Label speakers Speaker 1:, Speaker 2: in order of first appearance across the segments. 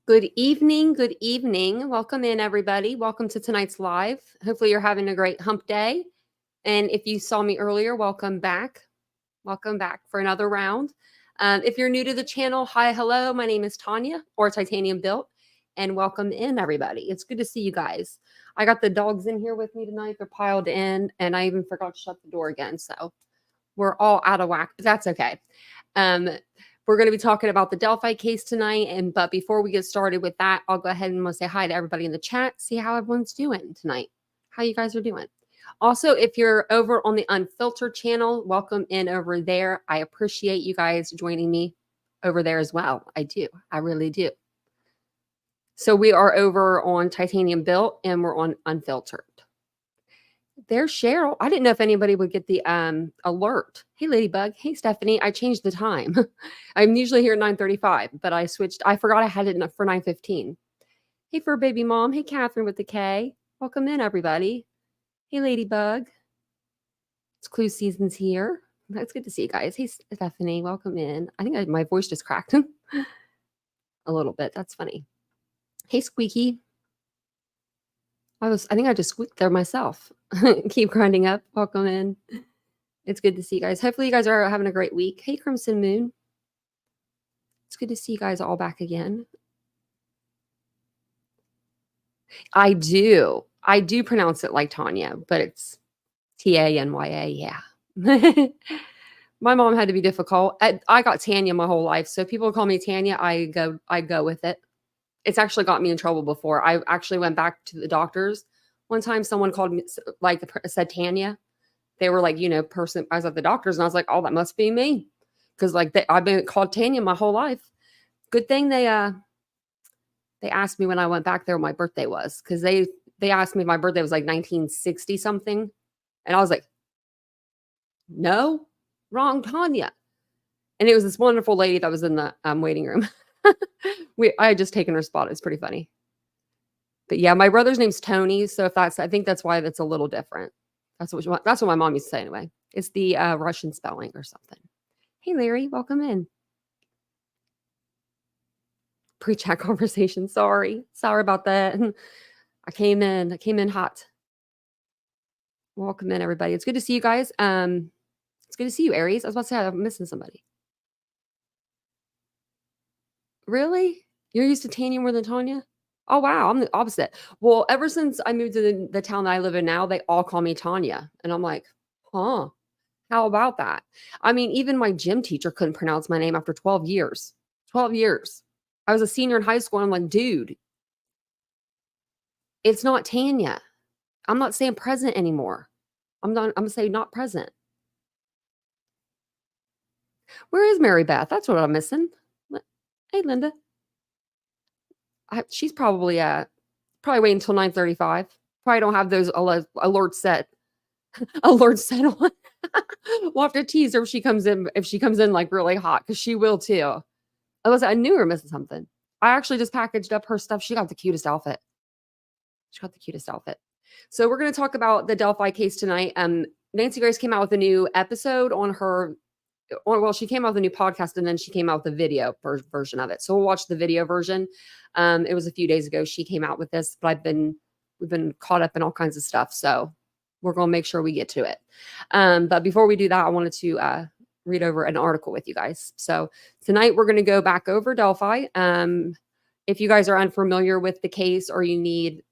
Speaker 1: Good evening. Good evening. Welcome in, everybody. Welcome to tonight's live. Hopefully, you're having a great hump day. And if you saw me earlier, welcome back. Welcome back for another round. If you're new to the channel, hi, hello. My name is Tanya or Titanium Built, and welcome in, everybody. It's good to see you guys. I got the dogs in here with me tonight. They're piled in, and I even forgot to shut the door again. So we're all out of whack, but that's okay. We're going to be talking about the Delphi case tonight. But before we get started with that, I'll go ahead and say hi to everybody in the chat, see how everyone's doing tonight, how you guys are doing. Also, if you're over on the Unfiltered channel, welcome in over there. I appreciate you guys joining me over there as well. I do. I really do. So we are over on Titanium Built and we're on Unfiltered. There's Cheryl. I didn't know if anybody would get the alert. Hey, Ladybug. Hey, Stephanie. I changed the time. I'm usually here at 9:35, but I switched. I forgot I had it for 9:15. Hey, Fur Baby Mom. Hey, Catherine with the K. Welcome in, everybody. Hey, Ladybug. It's Clue Season's here. That's good to see you guys. Hey, Stephanie. Welcome in. I think my voice just cracked a little bit. That's funny. Hey, Squeaky. I think I just squeaked there myself. Keep grinding up. Welcome in. It's good to see you guys. Hopefully you guys are having a great week. Hey, Crimson Moon. It's good to see you guys all back again. I do pronounce it like Tanya, but it's Tanya. Yeah. My mom had to be difficult. I got Tanya my whole life. So if people call me Tanya, I go with it. It's actually got me in trouble before. I actually went back to the doctors. One time someone called me, said Tanya. They were like, person. I was at the doctor's and I was like, oh, that must be me. Because I've been called Tanya my whole life. Good thing they asked me when I went back there what my birthday was. Because they asked me if my birthday was like 1960 something. And I was like, no, wrong Tanya. And it was this wonderful lady that was in the waiting room. I had just taken her spot. It was pretty funny. But yeah, my brother's name's Tony. So I think that's why that's a little different. That's what my mom used to say anyway. It's the Russian spelling or something. Hey, Larry, welcome in. Pre-chat conversation. Sorry about that. I came in hot. Welcome in, everybody. It's good to see you guys. It's good to see you, Aries. I was about to say I'm missing somebody. Really? You're used to Tanya more than Tanya? Oh, wow. I'm the opposite. Well, ever since I moved to the town that I live in now, they all call me Tanya. And I'm like, huh, how about that? I mean, even my gym teacher couldn't pronounce my name after 12 years. 12 years. I was a senior in high school. And I'm like, dude, it's not Tanya. I'm not saying present anymore. I'm going to say not present. Where is Mary Beth? That's what I'm missing. Hey, Linda. She's probably waiting until 9:35. Probably don't have those alerts set. Alerts set on. We'll have to tease her if she comes in like really hot, because she will too. I knew we were missing something. I actually just packaged up her stuff. She got the cutest outfit. So we're going to talk about the Delphi case tonight. Nancy Grace came out with a new episode on her. Well, she came out with a new podcast, and then she came out with the video version of it. So we'll watch the video version. It was a few days ago she came out with this, but we've been caught up in all kinds of stuff. So we're going to make sure we get to it. But before we do that, I wanted to read over an article with you guys. So tonight we're going to go back over Delphi. If you guys are unfamiliar with the case or you need,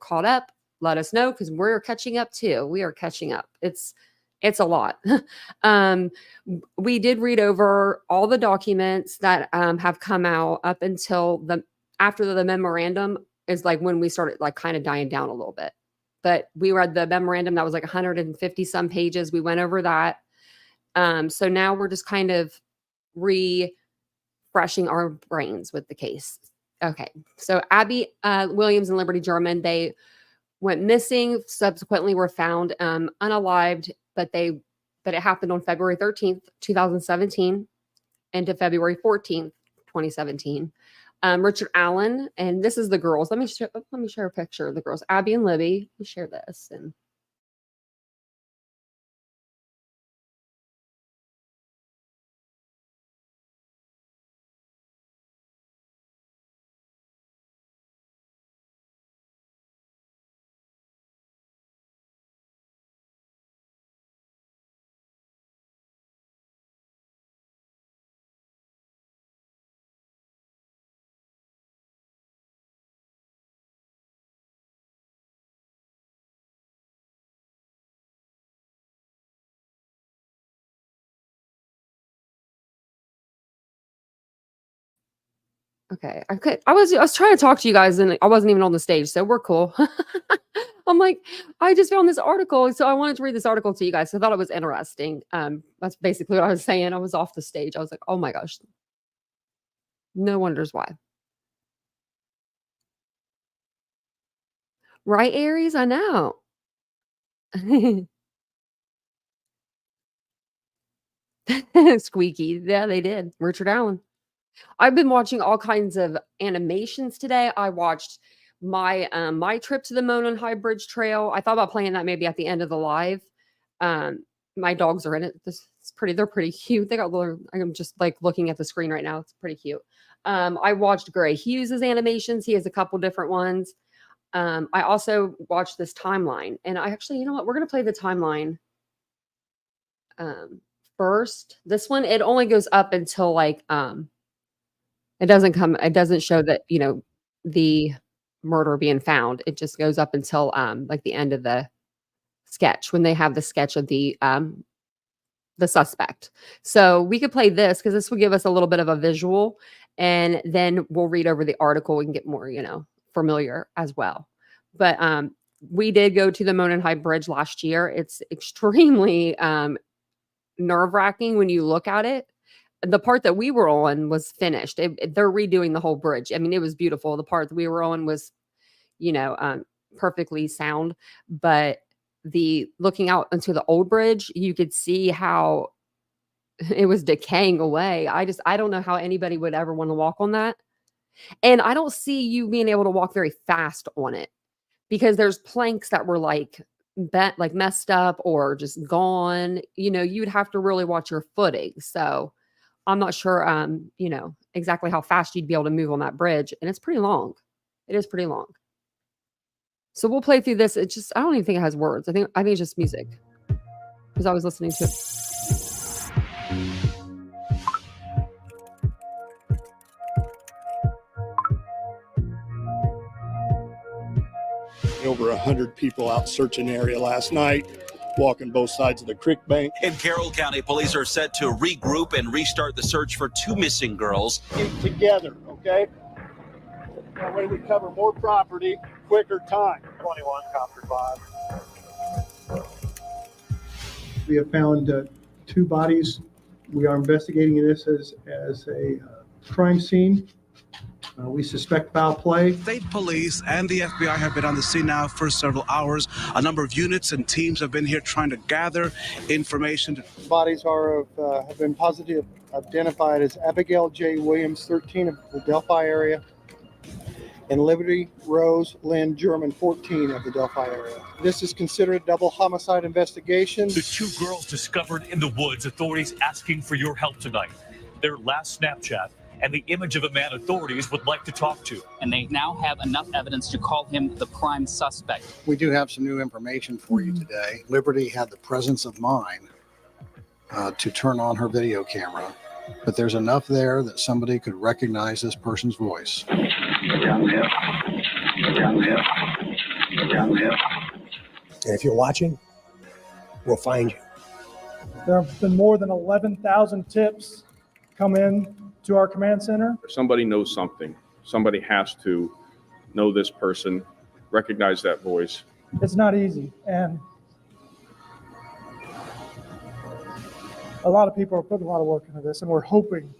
Speaker 1: caught up, let us know, because we're catching up too. We are catching up. It's a lot. We did read over all the documents that have come out up until after the memorandum is like when we started like kind of dying down a little bit. But we read the memorandum that was like 150 some pages. We went over that. So now we're just kind of refreshing our brains with the case. Okay. So Abby Williams and Liberty German, they went missing, subsequently were found unalived, but it happened on February 13th, 2017 into February 14th, 2017. Richard Allen, and this is the girls. Let me share a picture of the girls. Abby and Libby. Let me share this. And Okay. I was trying to talk to you guys and I wasn't even on the stage, so we're cool. I'm like, I just found this article, so I wanted to read this article to you guys. So I thought it was interesting. That's basically what I was saying. I was off the stage. I was like, oh my gosh, no wonders why. Right, Aries? I know. Squeaky. Yeah, they did. Richard Allen. I've been watching all kinds of animations today. I watched my trip to the Monon High Bridge Trail. I thought about playing that maybe at the end of the live. Um, my dogs are in it. This is pretty. They're pretty cute. They got little. I'm just like looking at the screen right now. It's pretty cute. I watched Gray Hughes's animations. He has a couple different ones. I also watched this timeline, and I actually, you know what? We're gonna play the timeline um, first. This one, it only goes up until like it doesn't show that, the murder being found. It just goes up until, like, the end of the sketch when they have the sketch of the suspect. So, we could play this because this will give us a little bit of a visual, and then we'll read over the article and get more, familiar as well. But, we did go to the Monon High Bridge last year. It's extremely, nerve-wracking when you look at it. The part that we were on was finished. They're redoing the whole bridge. I mean, it was beautiful. The part that we were on was, you know, um, perfectly sound, but the looking out into the old bridge, you could see how it was decaying away. I don't know how anybody would ever want to walk on that. And I don't see you being able to walk very fast on it because there's planks that were like bent, like messed up or just gone. You'd have to really watch your footing. So I'm not sure, exactly how fast you'd be able to move on that bridge, and it's pretty long. It is pretty long. So we'll play through this. It's just I don't even think it has words. I think it's just music because I was listening to it.
Speaker 2: Over 100 people out searching the area last night, walking both sides of the creek bank.
Speaker 3: In Carroll County, police are set to regroup and restart the search for two missing girls.
Speaker 2: Keep together, okay? That way we cover more property, quicker time.
Speaker 4: 21, copter 5.
Speaker 5: We have found two bodies. We are investigating this as a crime scene. We suspect foul play.
Speaker 6: State police and the FBI have been on the scene now for several hours. A number of units and teams have been here trying to gather information.
Speaker 5: Bodies have been positively identified as Abigail J. Williams, 13 of the Delphi area, and Liberty Rose Lynn German, 14 of the Delphi area. This is considered a double homicide investigation.
Speaker 4: The two girls discovered in the woods, authorities asking for your help tonight. Their last Snapchat and the image of a man authorities would like to talk to.
Speaker 7: And they now have enough evidence to call him the prime suspect.
Speaker 8: We do have some new information for you today. Liberty had the presence of mind to turn on her video camera, but there's enough there that somebody could recognize this person's voice.
Speaker 9: And if you're watching, we'll find you.
Speaker 10: There have been more than 11,000 tips come in to our command center.
Speaker 11: Somebody knows something. Somebody has to know this person, recognize that voice.
Speaker 10: It's not easy, and a lot of people are putting a lot of work into this, and we're hoping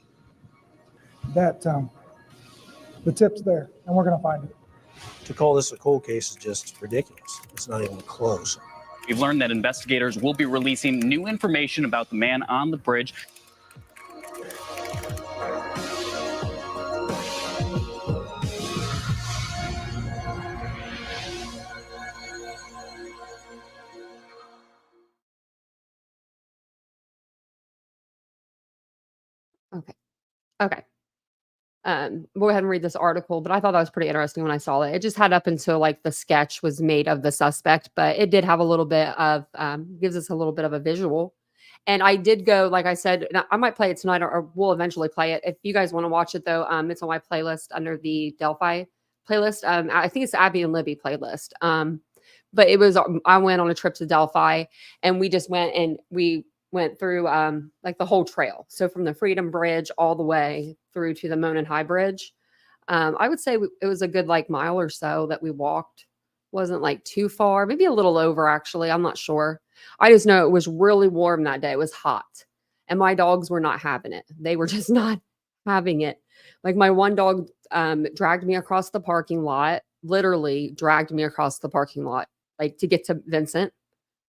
Speaker 10: that the tip's there, and we're going to find it.
Speaker 9: To call this a cold case is just ridiculous. It's not even close.
Speaker 7: We've learned that investigators will be releasing new information about the man on the bridge.
Speaker 1: Okay. We'll go ahead and read this article, but I thought that was pretty interesting when I saw it. It just had up until like the sketch was made of the suspect, but it did have a little bit of gives us a little bit of a visual. And I did go, like I said, I might play it tonight, or we'll eventually play it. If you guys want to watch it, though, it's on my playlist under the Delphi playlist. I think it's the Abby and Libby playlist. But I went on a trip to Delphi, and we just went through like the whole trail. So from the Freedom Bridge all the way through to the Monon High Bridge. I would say it was a good like mile or so that we walked. Wasn't like too far, maybe a little over actually. I'm not sure. I just know it was really warm that day. It was hot. And my dogs were not having it. They were just not having it. Like my one dog dragged me across the parking lot, literally dragged me across the parking lot, like to get to Vincent.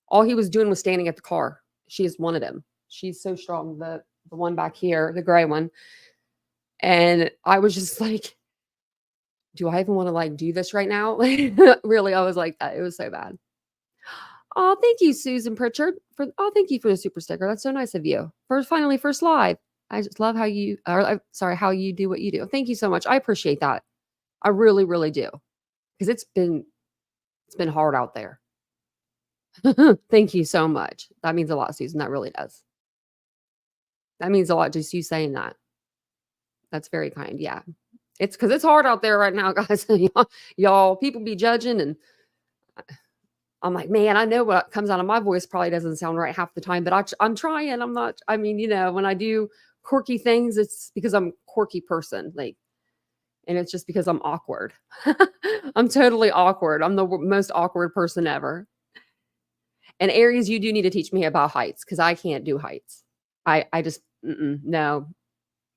Speaker 1: All he was doing was standing at the car. She just wanted him. She's so strong. The one back here, the gray one. And I was just like, do I even want to like do this right now? Like, really, I was like, it was so bad. Oh, thank you, Susan Pritchard. Thank you for the super sticker. That's so nice of you. First live. I just love how you how you do what you do. Thank you so much. I appreciate that. I really, really do. Because it's been hard out there. Thank you so much. That means a lot, Susan. That really does. That means a lot, just you saying that. That's very kind. Yeah. It's because it's hard out there right now, guys. Y'all, people be judging, and I'm like, man, I know what comes out of my voice probably doesn't sound right half the time, but I'm trying. I'm not. I mean, when I do quirky things, it's because I'm a quirky person, like, and it's just because I'm awkward. I'm totally awkward. I'm the most awkward person ever. And Aries, you do need to teach me about heights because I can't do heights. I just no.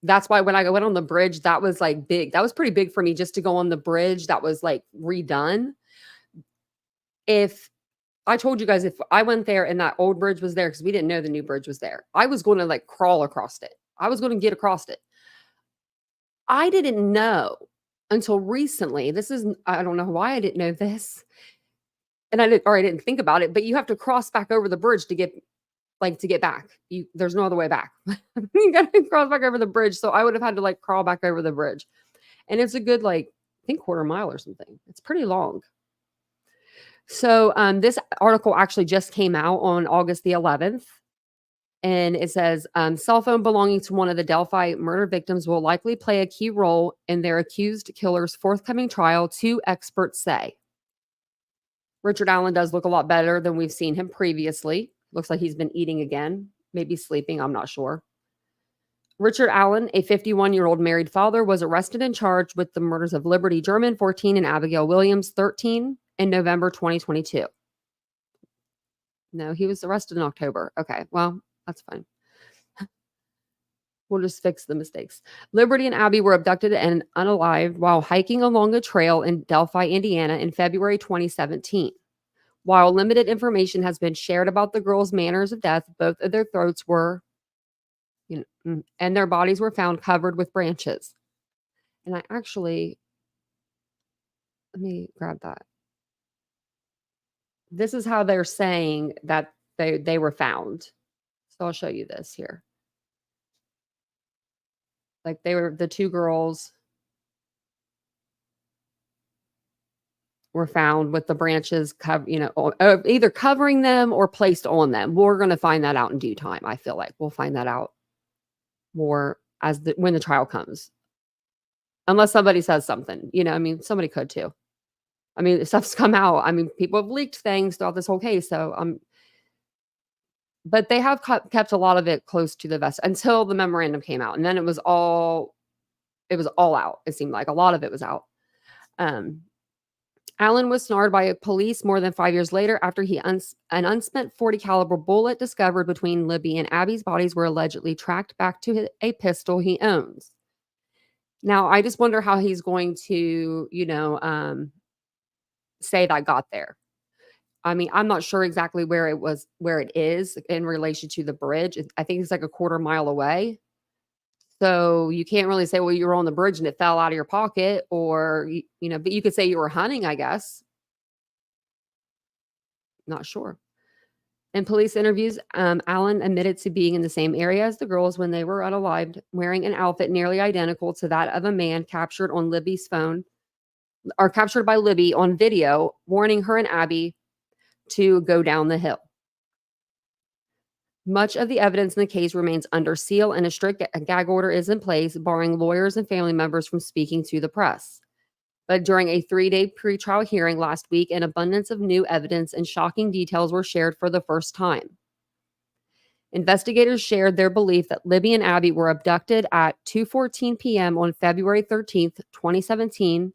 Speaker 1: That's why when I went on the bridge, that was like big. That was pretty big for me just to go on the bridge that was like redone. If I told you guys, if I went there and that old bridge was there, because we didn't know the new bridge was there, I was going to like crawl across it. I was going to get across it. I didn't know until recently. I don't know why I didn't know this. And I didn't think about it, but you have to cross back over the bridge to get back. There's no other way back. You got to cross back over the bridge. So I would have had to like crawl back over the bridge. And it's a good, like, I think quarter mile or something. It's pretty long. So this article actually just came out on August the 11th. And it says, cell phone belonging to one of the Delphi murder victims will likely play a key role in their accused killer's forthcoming trial, 2 experts say. Richard Allen does look a lot better than we've seen him previously. Looks like he's been eating again, maybe sleeping, I'm not sure. Richard Allen, a 51-year-old married father, was arrested and charged with the murders of Liberty German, 14, and Abigail Williams, 13, in November 2022. No, he was arrested in October. Okay, well, that's fine. We'll just fix the mistakes. Liberty and Abby were abducted and unalived while hiking along a trail in Delphi, Indiana in February 2017. While limited information has been shared about the girls' manners of death, both of their throats were, and their bodies were found covered with branches. And let me grab that. This is how they're saying that they were found. So I'll show you this here. Like the 2 girls were found with the branches either covering them or placed on them. We're going to find that out in due time. I feel like we'll find that out more when the trial comes, unless somebody says something. Somebody could too. Stuff's come out. People have leaked things throughout this whole case. So but they have kept a lot of it close to the vest until the memorandum came out, and then it was all out. It seemed like a lot of it was out. Allen was snared by police more than 5 years later after an unspent .40 caliber bullet discovered between Libby and Abby's bodies were allegedly tracked back to a pistol he owns. Now, I just wonder how he's going to, say that got there. I'm not sure exactly where it is in relation to the bridge. I think it's like a quarter mile away. So you can't really say, well, you were on the bridge and it fell out of your pocket, or, but you could say you were hunting, I guess. Not sure. In police interviews, Allen admitted to being in the same area as the girls when they were unalived, wearing an outfit nearly identical to that of a man captured on Libby's phone, or captured by Libby on video, warning her and Abby to go down the hill. Much of the evidence in the case remains under seal, and a strict gag order is in place, barring lawyers and family members from speaking to the press. But during a 3-day pretrial hearing last week, an abundance of new evidence and shocking details were shared for the first time. Investigators shared their belief that Libby and Abby were abducted at 2:14 p.m. on February 13th, 2017,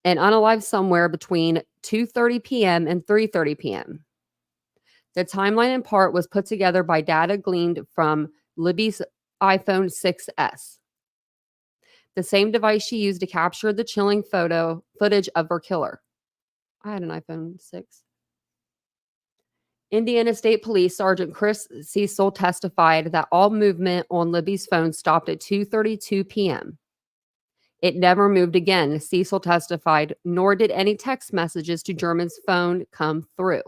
Speaker 1: and unalived somewhere between 2:30 p.m. and 3:30 p.m. The timeline in part was put together by data gleaned from Libby's iPhone 6S, the same device she used to capture the chilling footage of her killer. I had an iPhone 6. Indiana State Police Sergeant Chris Cecil testified that all movement on Libby's phone stopped at 2:32 p.m. It never moved again, Cecil testified, nor did any text messages to German's phone come through.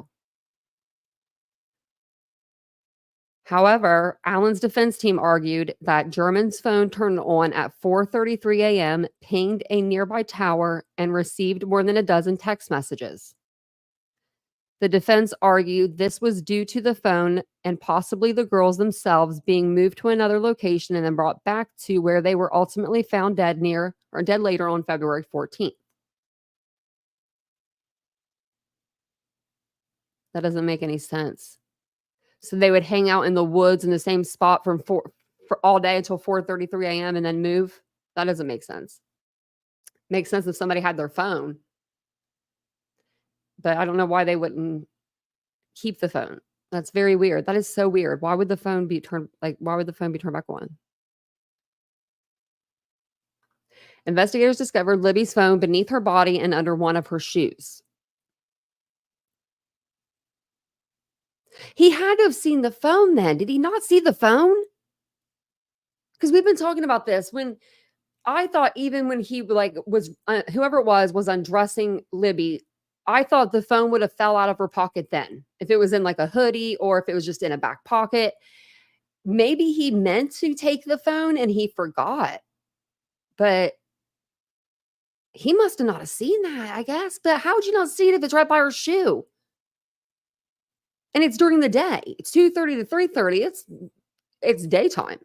Speaker 1: However, Allen's defense team argued that German's phone turned on at 4:33 a.m., pinged a nearby tower, and received more than a dozen text messages. The defense argued this was due to the phone and possibly the girls themselves being moved to another location and then brought back to where they were ultimately found dead later on February 14th. That doesn't make any sense. So they would hang out in the woods in the same spot for all day until 4:33 a.m. and then move? That doesn't make sense. Makes sense if somebody had their phone. But I don't know why they wouldn't keep the phone. That's very weird. That is so weird. Why would the phone be turned back on? Investigators discovered Libby's phone beneath her body and under one of her shoes. He had to have seen the phone then. Did he not see the phone? Because we've been talking about this. When I thought even when he was whoever it was undressing Libby, I thought the phone would have fell out of her pocket then. If it was in like a hoodie or if it was just in a back pocket. Maybe he meant to take the phone and he forgot. But he must have not have seen that, I guess. But how would you not see it if it's right by her shoe? And it's during the day. It's 2:30 to 3:30. It's daytime.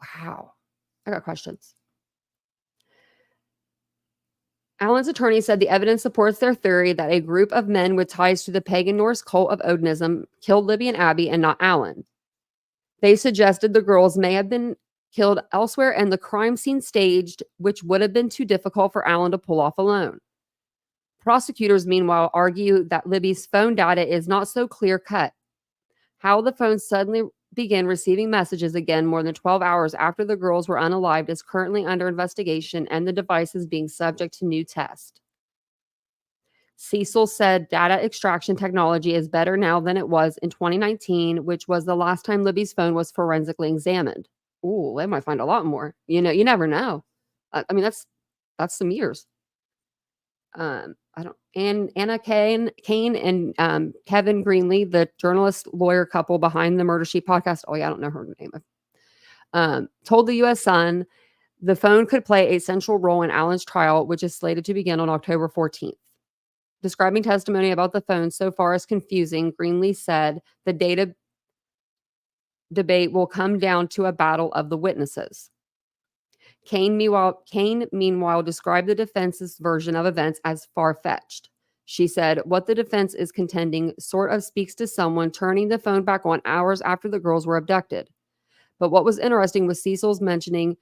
Speaker 1: Wow. I got questions. Allen's attorney said the evidence supports their theory that a group of men with ties to the pagan Norse cult of Odinism killed Libby and Abby and not Allen. They suggested the girls may have been killed elsewhere and the crime scene staged, which would have been too difficult for Allen to pull off alone. Prosecutors, meanwhile, argue that Libby's phone data is not so clear-cut. How the phone suddenly began receiving messages again more than 12 hours after the girls were unalived is currently under investigation and the device is being subject to new tests. Cecil said data extraction technology is better now than it was in 2019, which was the last time Libby's phone was forensically examined. Ooh, they might find a lot more. You never know. I mean, that's some years. Anna Kane and Kevin Greenlee, the journalist lawyer couple behind the Murder Sheet podcast. Oh yeah, I don't know her name. Told the U.S. Sun the phone could play a central role in Allen's trial, which is slated to begin on October 14th. Describing testimony about the phone so far as confusing, Greenlee said the data debate will come down to a battle of the witnesses. Kane, meanwhile, described the defense's version of events as far-fetched. She said, what the defense is contending sort of speaks to someone turning the phone back on hours after the girls were abducted. But what was interesting was Cecil's mentioning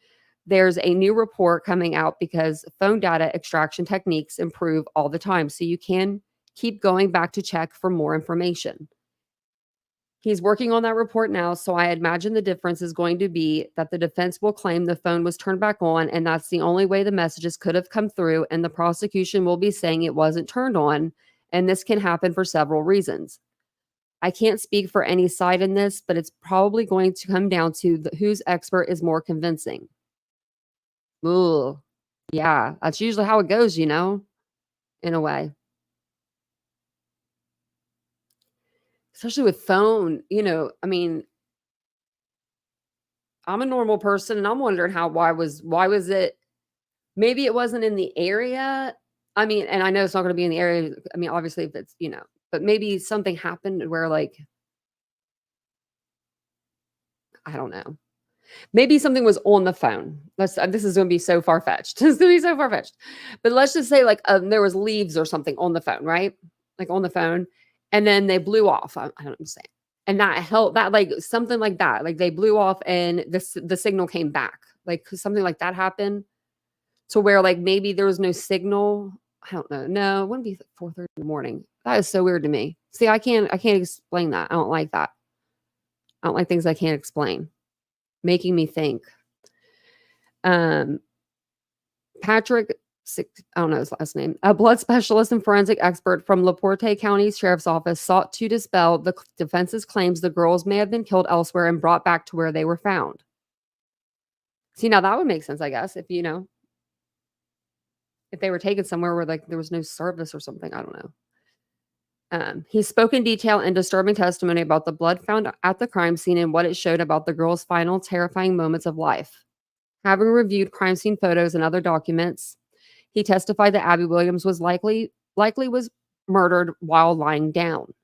Speaker 1: there's a new report coming out because phone data extraction techniques improve all the time, so you can keep going back to check for more information. He's working on that report now, so I imagine the difference is going to be that the defense will claim the phone was turned back on, and that's the only way the messages could have come through, and the prosecution will be saying it wasn't turned on, and this can happen for several reasons. I can't speak for any side in this, but it's probably going to come down to whose expert is more convincing. Ooh, yeah, that's usually how it goes, in a way. Especially with phone, I mean, I'm a normal person and I'm wondering why was it, maybe it wasn't in the area. I mean, and I know it's not going to be in the area. I mean, obviously if it's, but maybe something happened where I don't know. Maybe something was on the phone. This is going to be so far-fetched. This is going to be so far-fetched. But let's just say there was leaves or something on the phone, right? On the phone. And then they blew off. I don't know what I'm saying. And that helped, that like something like that. Like they blew off and the signal came back. Like something like that happened to where like maybe there was no signal. I don't know. No, it wouldn't be 4:30 in the morning. That is so weird to me. See, I can't explain that. I don't like that. I don't like things I can't explain. Making me think. Patrick, I don't know his last name, a blood specialist and forensic expert from LaPorte County Sheriff's Office, sought to dispel the defense's claims the girls may have been killed elsewhere and brought back to where they were found. See, now that would make sense, I guess, if if they were taken somewhere where like there was no service or something. I don't know. He spoke in detail and disturbing testimony about the blood found at the crime scene and what it showed about the girls' final terrifying moments of life. Having reviewed crime scene photos and other documents, he testified that Abby Williams was likely was murdered while lying down.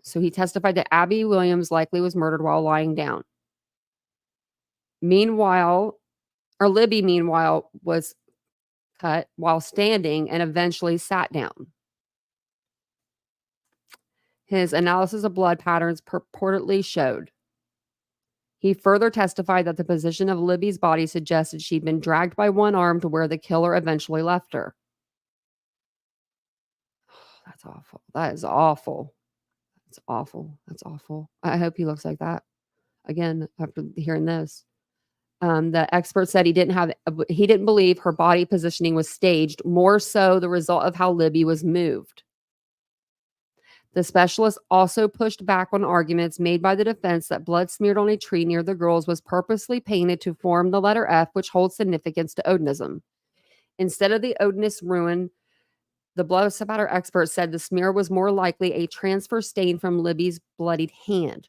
Speaker 1: So he testified that Abby Williams likely was murdered while lying down. Libby, meanwhile, was cut while standing and eventually sat down. His analysis of blood patterns purportedly showed. He further testified that the position of Libby's body suggested she'd been dragged by one arm to where the killer eventually left her. That's awful. That is awful. That's awful. That's awful. I hope he looks like that again after hearing this. The expert said he didn't believe her body positioning was staged, more so the result of how Libby was moved. The specialist also pushed back on arguments made by the defense that blood smeared on a tree near the girls was purposely painted to form the letter F, which holds significance to Odinism. Instead of the Odinist rune, the blood spatter expert said the smear was more likely a transfer stain from Libby's bloodied hand.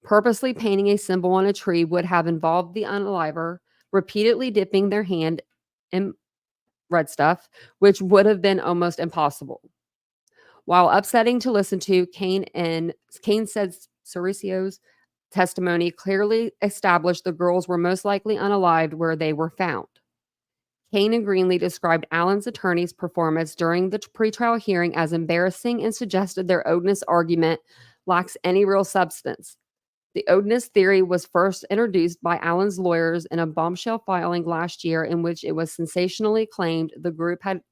Speaker 1: Purposely painting a symbol on a tree would have involved the unaliver repeatedly dipping their hand in red stuff, which would have been almost impossible. While upsetting to listen to, Kane said Cericio's testimony clearly established the girls were most likely unalived where they were found. Kane and Greenlee described Allen's attorney's performance during the pretrial hearing as embarrassing and suggested their Odinist argument lacks any real substance. The Odinist theory was first introduced by Allen's lawyers in a bombshell filing last year in which it was sensationally claimed the group had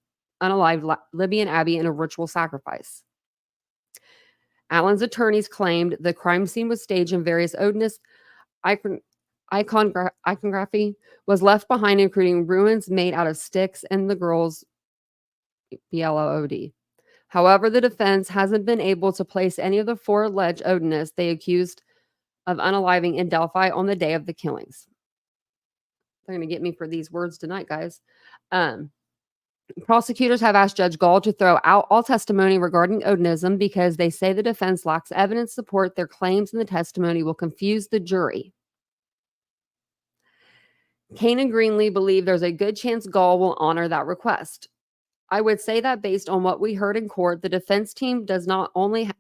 Speaker 1: unalived Libby and Abby in a ritual sacrifice. Allen's attorneys claimed the crime scene was staged in various Odinist iconography was left behind, including ruins made out of sticks and the girls' BLOD. However, the defense hasn't been able to place any of the four alleged Odinists they accused of unaliving in Delphi on the day of the killings. They're going to get me for these words tonight, guys. Prosecutors have asked Judge Gall to throw out all testimony regarding Odinism because they say the defense lacks evidence to support their claims and the testimony will confuse the jury. Kane and Greenlee believe there's a good chance Gall will honor that request. I would say that based on what we heard in court, the defense team does not only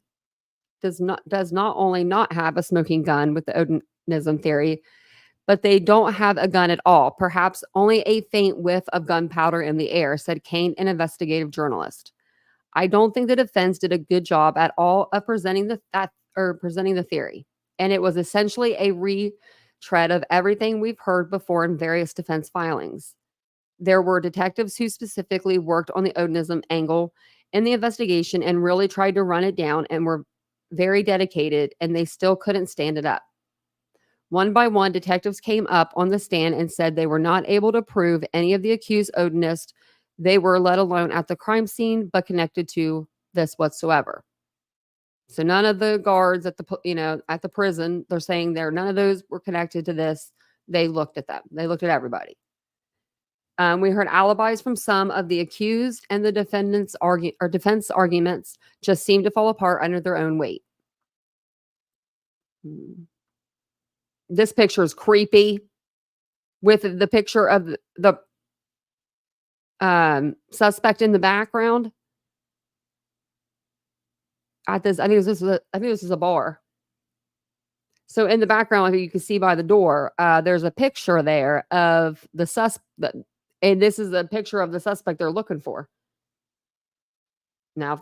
Speaker 1: not have a smoking gun with the Odinism theory, but they don't have a gun at all, perhaps only a faint whiff of gunpowder in the air, said Kane, an investigative journalist. I don't think the defense did a good job at all of presenting the theory, and it was essentially a retread of everything we've heard before in various defense filings. There were detectives who specifically worked on the Odinism angle in the investigation and really tried to run it down and were very dedicated, and they still couldn't stand it up. One by one, detectives came up on the stand and said they were not able to prove any of the accused Odinists they were, let alone at the crime scene, but connected to this whatsoever. So none of the guards at the prison, they're saying none of those were connected to this. They looked at them. They looked at everybody. We heard alibis from some of the accused, and the defense arguments just seemed to fall apart under their own weight. This picture is creepy, with the picture of the suspect in the background. I think this is a bar. So in the background, like you can see by the door, there's a picture there of the suspect, and this is a picture of the suspect they're looking for. Now, if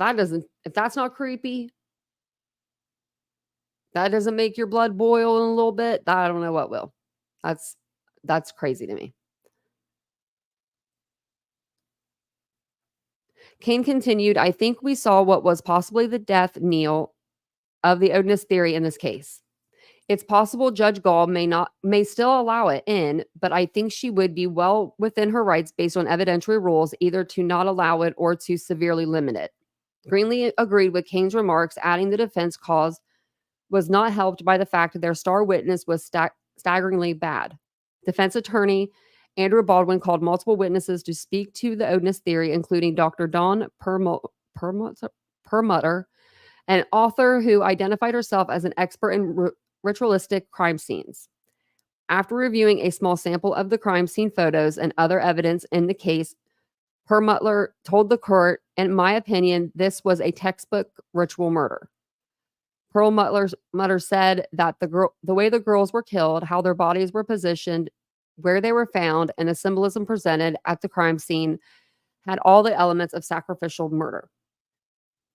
Speaker 1: that's not creepy, that doesn't make your blood boil in a little bit, I don't know what will. That's crazy to me. Kane continued, I think we saw what was possibly the death knell of the Odinist theory in this case. It's possible Judge Gall may still allow it in, but I think she would be well within her rights based on evidentiary rules, either to not allow it or to severely limit it. Greenlee agreed with Kane's remarks, adding the defense cause was not helped by the fact that their star witness was staggeringly bad. Defense attorney Andrew Baldwin called multiple witnesses to speak to the Odinist theory, including Dr. Dawn Perlmutter, an author who identified herself as an expert in ritualistic crime scenes. After reviewing a small sample of the crime scene photos and other evidence in the case, Perlmutter told the court, in my opinion, this was a textbook ritual murder. Perlmutter said that the way the girls were killed, how their bodies were positioned, where they were found, and the symbolism presented at the crime scene had all the elements of sacrificial murder.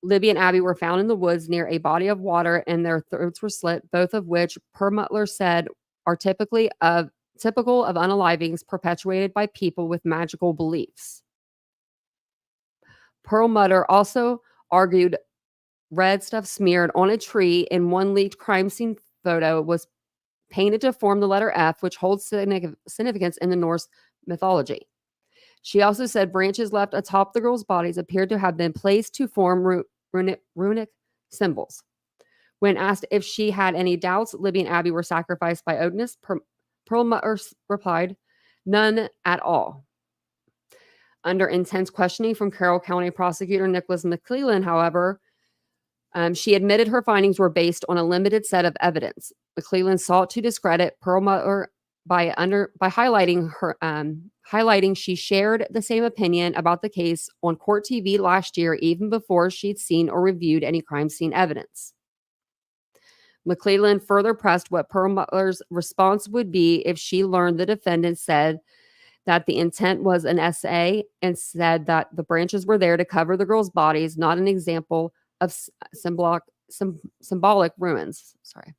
Speaker 1: Libby and Abby were found in the woods near a body of water and their throats were slit, both of which Perlmutter said are typical of unalivings perpetuated by people with magical beliefs. Perlmutter also argued red stuff smeared on a tree in one leaked crime scene photo was painted to form the letter F, which holds significance in the Norse mythology. She also said branches left atop the girls' bodies appeared to have been placed to form runic symbols. When asked if she had any doubts Libby and Abby were sacrificed by Odinist, Perlmutter replied, none at all. Under intense questioning from Carroll County prosecutor Nicholas McClellan, however, she admitted her findings were based on a limited set of evidence. McClellan sought to discredit Perlmutter by highlighting she shared the same opinion about the case on court TV last year, even before she'd seen or reviewed any crime scene evidence. McClellan further pressed what Perlmutter's response would be if she learned the defendant said that the intent was an SA and said that the branches were there to cover the girls' bodies, not an example of symbolic ruins. Sorry.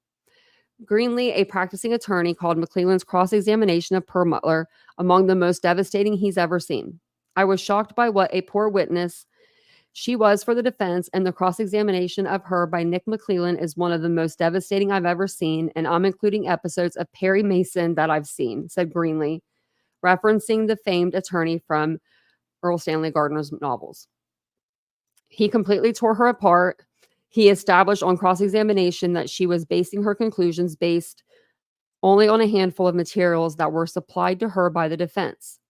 Speaker 1: Greenlee, a practicing attorney, called McClellan's cross-examination of Perlmutter among the most devastating he's ever seen. I was shocked by what a poor witness she was for the defense, and the cross-examination of her by Nick McClellan is one of the most devastating I've ever seen, and I'm including episodes of Perry Mason that I've seen, said Greenlee, referencing the famed attorney from Earl Stanley Gardner's novels. He completely tore her apart. He established on cross-examination that she was basing her conclusions based only on a handful of materials that were supplied to her by the defense.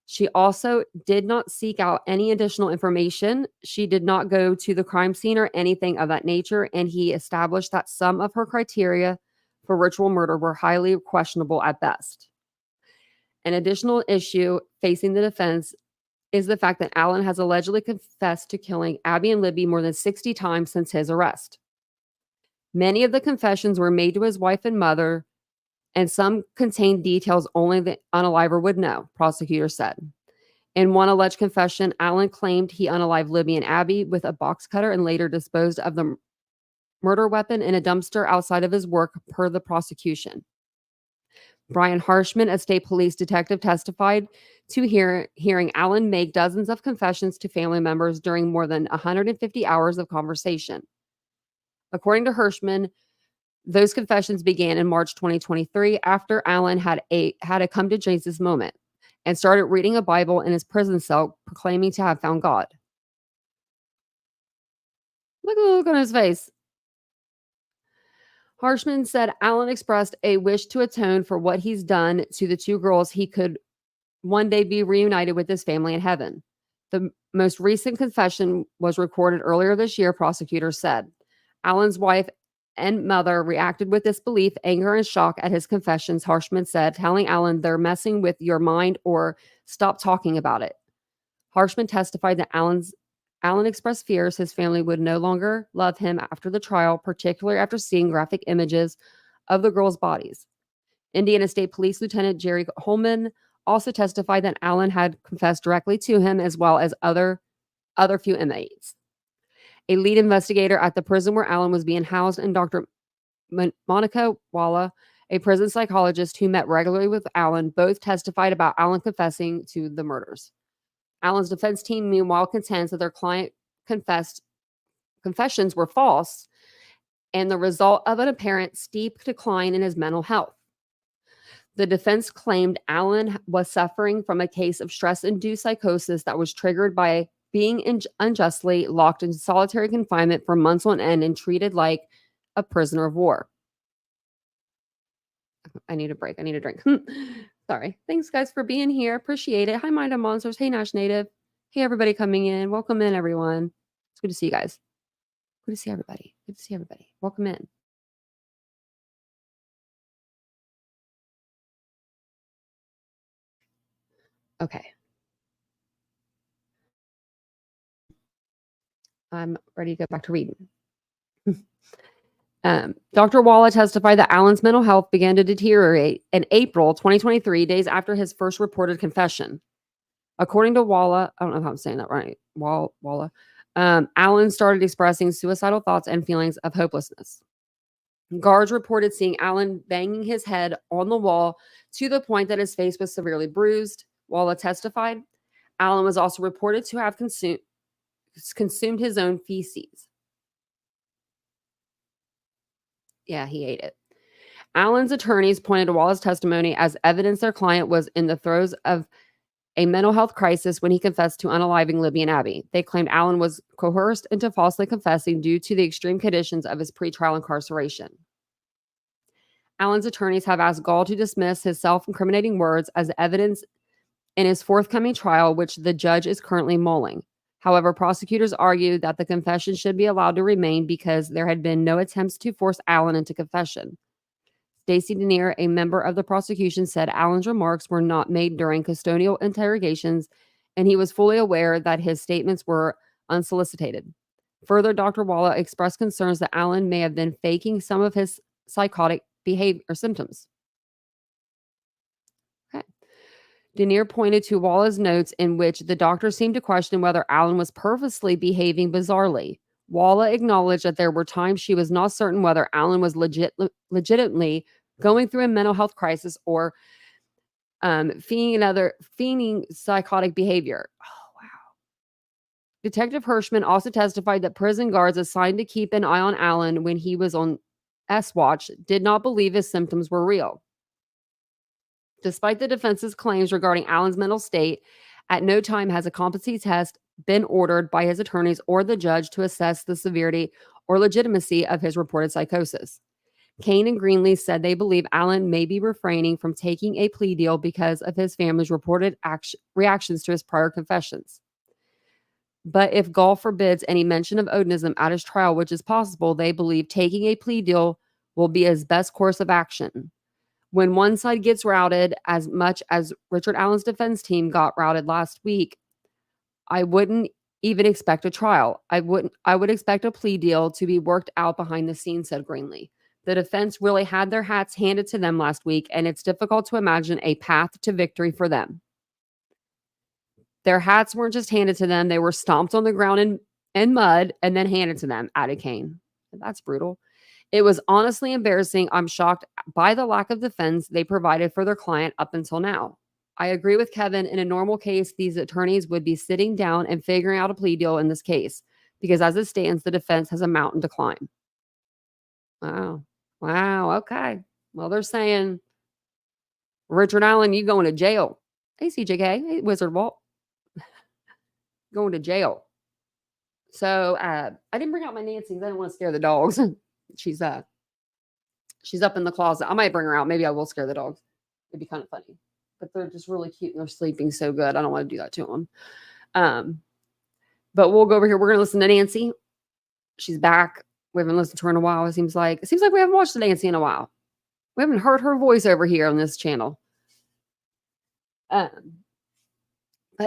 Speaker 1: She also did not seek out any additional information. She did not go to the crime scene or anything of that nature, and he established that some of her criteria for ritual murder were highly questionable at best. An additional issue facing the defense is the fact that Allen has allegedly confessed to killing Abby and Libby more than 60 times since his arrest. Many of the confessions were made to his wife and mother, and some contained details only the unaliver would know, prosecutors said. In one alleged confession, Allen claimed he unalived Libby and Abby with a box cutter and later disposed of the murder weapon in a dumpster outside of his work, per the prosecution. Brian Harshman, a state police detective, testified to hearing Allen make dozens of confessions to family members during more than 150 hours of conversation. According to Hirschman, those confessions began in March 2023 after Allen had a come to Jesus moment and started reading a Bible in his prison cell, proclaiming to have found God. Look at the look on his face. Harshman said Allen expressed a wish to atone for what he's done to the two girls. He could one day be reunited with his family in heaven. The most recent confession was recorded earlier this year, prosecutors said. Allen's wife and mother reacted with disbelief, anger, and shock at his confessions, Harshman said, telling Allen they're messing with your mind or stop talking about it. Harshman testified that Allen expressed fears his family would no longer love him after the trial, particularly after seeing graphic images of the girls' bodies. Indiana State Police Lieutenant Jerry Holman also testified that Allen had confessed directly to him, as well as other few inmates. A lead investigator at the prison where Allen was being housed and Dr. Monica Walla, a prison psychologist who met regularly with Allen, both testified about Allen confessing to the murders. Allen's defense team, meanwhile, contends that their client confessions were false and the result of an apparent steep decline in his mental health. The defense claimed Allen was suffering from a case of stress-induced psychosis that was triggered by being unjustly locked into solitary confinement for months on end and treated like a prisoner of war. I need a break. I need a drink. Sorry. Thanks, guys, for being here. Appreciate it. Hi, Mind of Monsters. Hey, Nash Native. Hey, everybody coming in. Welcome in, everyone. It's good to see you guys. Good to see everybody. Good to see everybody. Welcome in. Okay. I'm ready to go back to reading. Dr. Walla testified that Allen's mental health began to deteriorate in April 2023, days after his first reported confession. According to Walla, I don't know if I'm saying that right, Walla, Allen started expressing suicidal thoughts and feelings of hopelessness. Guards reported seeing Allen banging his head on the wall to the point that his face was severely bruised. Walla testified Allen was also reported to have consumed his own feces. Yeah, he ate it. Allen's attorneys pointed to Walla's testimony as evidence their client was in the throes of a mental health crisis when he confessed to unaliving Libby and Abby. They claimed Allen was coerced into falsely confessing due to the extreme conditions of his pretrial incarceration. Allen's attorneys have asked Gall to dismiss his self-incriminating words as evidence in his forthcoming trial, which the judge is currently mulling. However, prosecutors argued that the confession should be allowed to remain because there had been no attempts to force Allen into confession. Stacey Denier, a member of the prosecution, said Allen's remarks were not made during custodial interrogations, and he was fully aware that his statements were unsolicited. Further, Dr. Walla expressed concerns that Allen may have been faking some of his psychotic behavior or symptoms. Okay. Denier pointed to Walla's notes in which the doctor seemed to question whether Allen was purposely behaving bizarrely. Walla acknowledged that there were times she was not certain whether Allen was legitimately going through a mental health crisis or feigning psychotic behavior. Oh, wow. Detective Hirschman also testified that prison guards assigned to keep an eye on Allen when he was on S-Watch did not believe his symptoms were real. Despite the defense's claims regarding Allen's mental state, at no time has a competency test been ordered by his attorneys or the judge to assess the severity or legitimacy of his reported psychosis. Kane and Greenlee said they believe Allen may be refraining from taking a plea deal because of his family's reported reactions to his prior confessions. But if Gall forbids any mention of Odinism at his trial, which is possible, they believe taking a plea deal will be his best course of action. When one side gets routed as much as Richard Allen's defense team got routed last week, I wouldn't even expect a trial. I would expect a plea deal to be worked out behind the scenes, said Greenlee. The defense really had their hats handed to them last week, and it's difficult to imagine a path to victory for them. Their hats weren't just handed to them, they were stomped on the ground in mud and then handed to them, added Kane. That's brutal. It was honestly embarrassing. I'm shocked by the lack of defense they provided for their client up until now. I agree with Kevin. In a normal case, these attorneys would be sitting down and figuring out a plea deal in this case, because as it stands, the defense has a mountain to climb. Wow. Okay. Well, they're saying, Richard Allen, you going to jail. Hey, CJK. Hey, Wizard Walt. Going to jail. So I didn't bring out my Nancy because I didn't want to scare the dogs. She's up in the closet. I might bring her out. Maybe I will scare the dogs. It'd be kind of funny. But they're just really cute and they're sleeping so good. I don't want to do that to them. But we'll go over here. We're going to listen to Nancy. She's back. We haven't listened to her in a while. It seems like we haven't watched Nancy in a while. We haven't heard her voice over here on this channel. But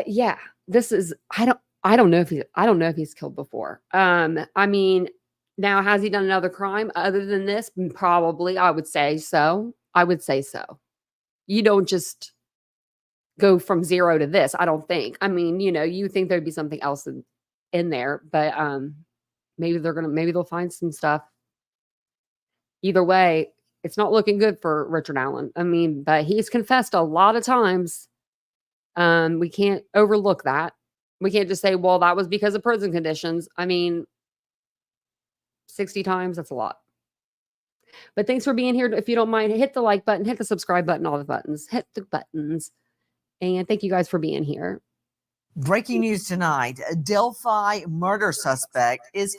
Speaker 1: yeah, this is, I don't know if he's killed before. I mean, now has he done another crime other than this? Probably. I would say so. You don't just go from zero to this, I don't think. I mean, you think there'd be something else in there, but maybe they'll find some stuff. Either way, it's not looking good for Richard Allen. I mean, but he's confessed a lot of times. We can't overlook that. We can't just say, well, that was because of prison conditions. I mean, 60 times, that's a lot. But thanks for being here. If you don't mind, hit the like button, hit the subscribe button, all the buttons, hit the buttons. And thank you guys for being here.
Speaker 12: Breaking news tonight. A Delphi murder suspect is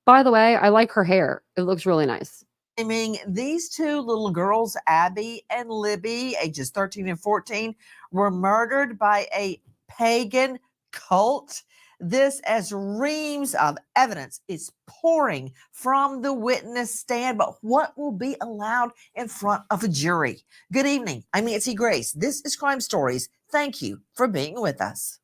Speaker 1: By the way, I like her hair. It looks really nice.
Speaker 12: claiming these two little girls, Abby and Libby, ages 13 and 14, were murdered by a pagan cult. This as reams of evidence is pouring from the witness stand, but what will be allowed in front of a jury? Good evening. I'm Nancy Grace. This is Crime Stories. Thank you for being with us.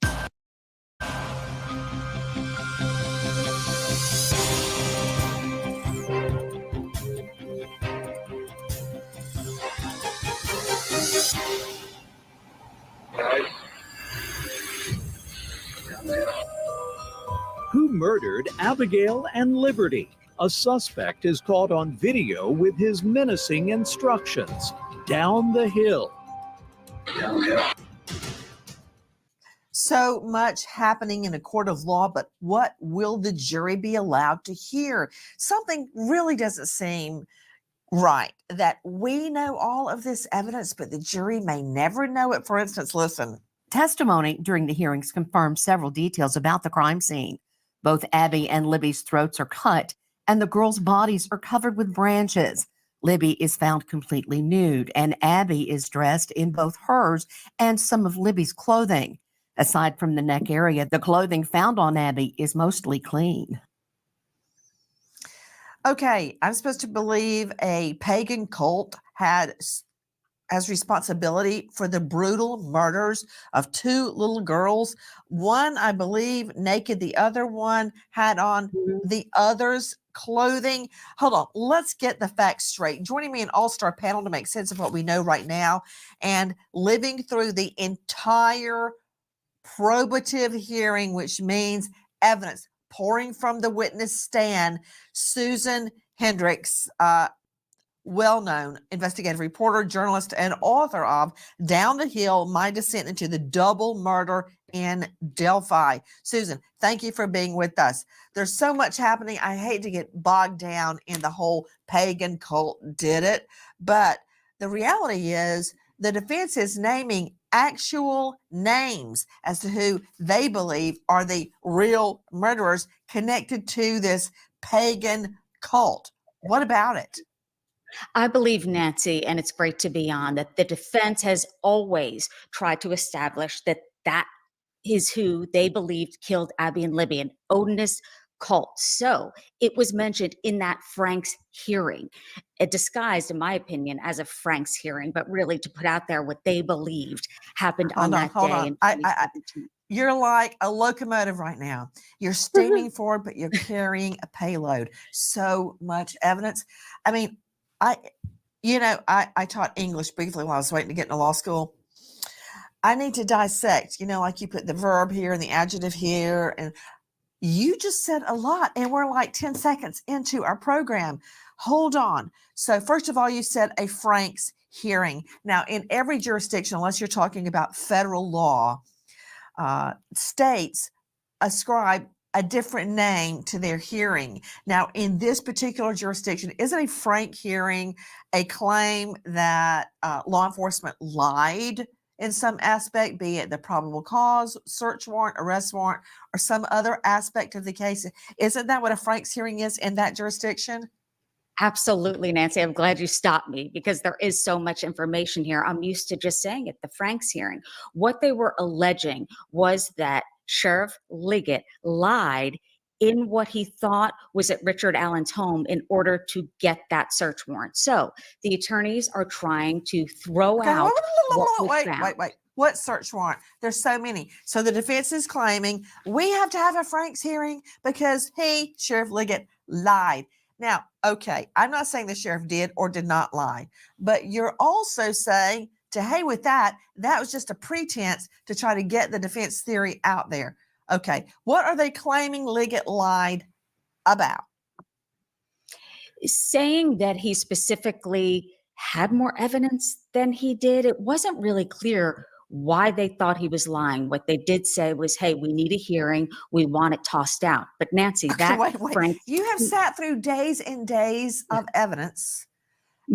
Speaker 13: Who murdered Abigail and Liberty? A suspect is caught on video with his menacing instructions. Down the hill.
Speaker 12: So much happening in a court of law, but what will the jury be allowed to hear? Something really doesn't seem right, that we know all of this evidence, but the jury may never know it. For instance, listen.
Speaker 14: Testimony during the hearings confirmed several details about the crime scene. Both Abby and Libby's throats are cut, and the girls' bodies are covered with branches. Libby is found completely nude, and Abby is dressed in both hers and some of Libby's clothing. Aside from the neck area, the clothing found on Abby is mostly clean.
Speaker 12: Okay, I'm supposed to believe a pagan cult has responsibility for the brutal murders of two little girls. One, I believe, naked. The other one had on the other's clothing. Hold on. Let's get the facts straight. Joining me an all-star panel to make sense of what we know right now and living through the entire probative hearing, which means evidence pouring from the witness stand, Susan Hendricks, well-known investigative reporter, journalist, and author of Down the Hill, My Descent into the Double Murder in Delphi. Susan, thank you for being with us. There's so much happening. I hate to get bogged down in the whole pagan cult did it, but the reality is the defense is naming actual names as to who they believe are the real murderers connected to this pagan cult. What about it?
Speaker 15: I believe, Nancy, and it's great to be on, that the defense has always tried to establish that that is who they believed killed Abby and Libby, an Odinist cult. So it was mentioned in that Frank's hearing, disguised, in my opinion, as a Frank's hearing, but really to put out there what they believed happened on that day. In 2017.
Speaker 12: You're like a locomotive right now. You're steaming forward, but you're carrying a payload. So much evidence. I mean, I taught English briefly while I was waiting to get into law school. I need to dissect, like you put the verb here and the adjective here. And you just said a lot. And we're like 10 seconds into our program. Hold on. So first of all, you said a Frank's hearing. Now, in every jurisdiction, unless you're talking about federal law, states ascribe a different name to their hearing. Now, in this particular jurisdiction, isn't a Frank hearing a claim that law enforcement lied in some aspect, be it the probable cause, search warrant, arrest warrant, or some other aspect of the case? Isn't that what a Frank's hearing is in that jurisdiction?
Speaker 15: Absolutely, Nancy. I'm glad you stopped me because there is so much information here. I'm used to just saying it, the Frank's hearing. What they were alleging was that Sheriff Liggett lied in what he thought was at Richard Allen's home in order to get that search warrant. So the attorneys are trying to throw out what was found.
Speaker 12: Wait. What search warrant? There's so many. So the defense is claiming we have to have a Frank's hearing because Sheriff Liggett, lied. Now, okay, I'm not saying the sheriff did or did not lie, but you're also saying to hey with that, that was just a pretense to try to get the defense theory out there. Okay, what are they claiming Liggett lied about?
Speaker 15: saying that he specifically had more evidence than he did, it wasn't really clear why they thought he was lying. What they did say was, hey, we need a hearing. We want it tossed out. But Nancy, that
Speaker 12: Wait.
Speaker 15: Frank,
Speaker 12: You have sat through days and days of evidence,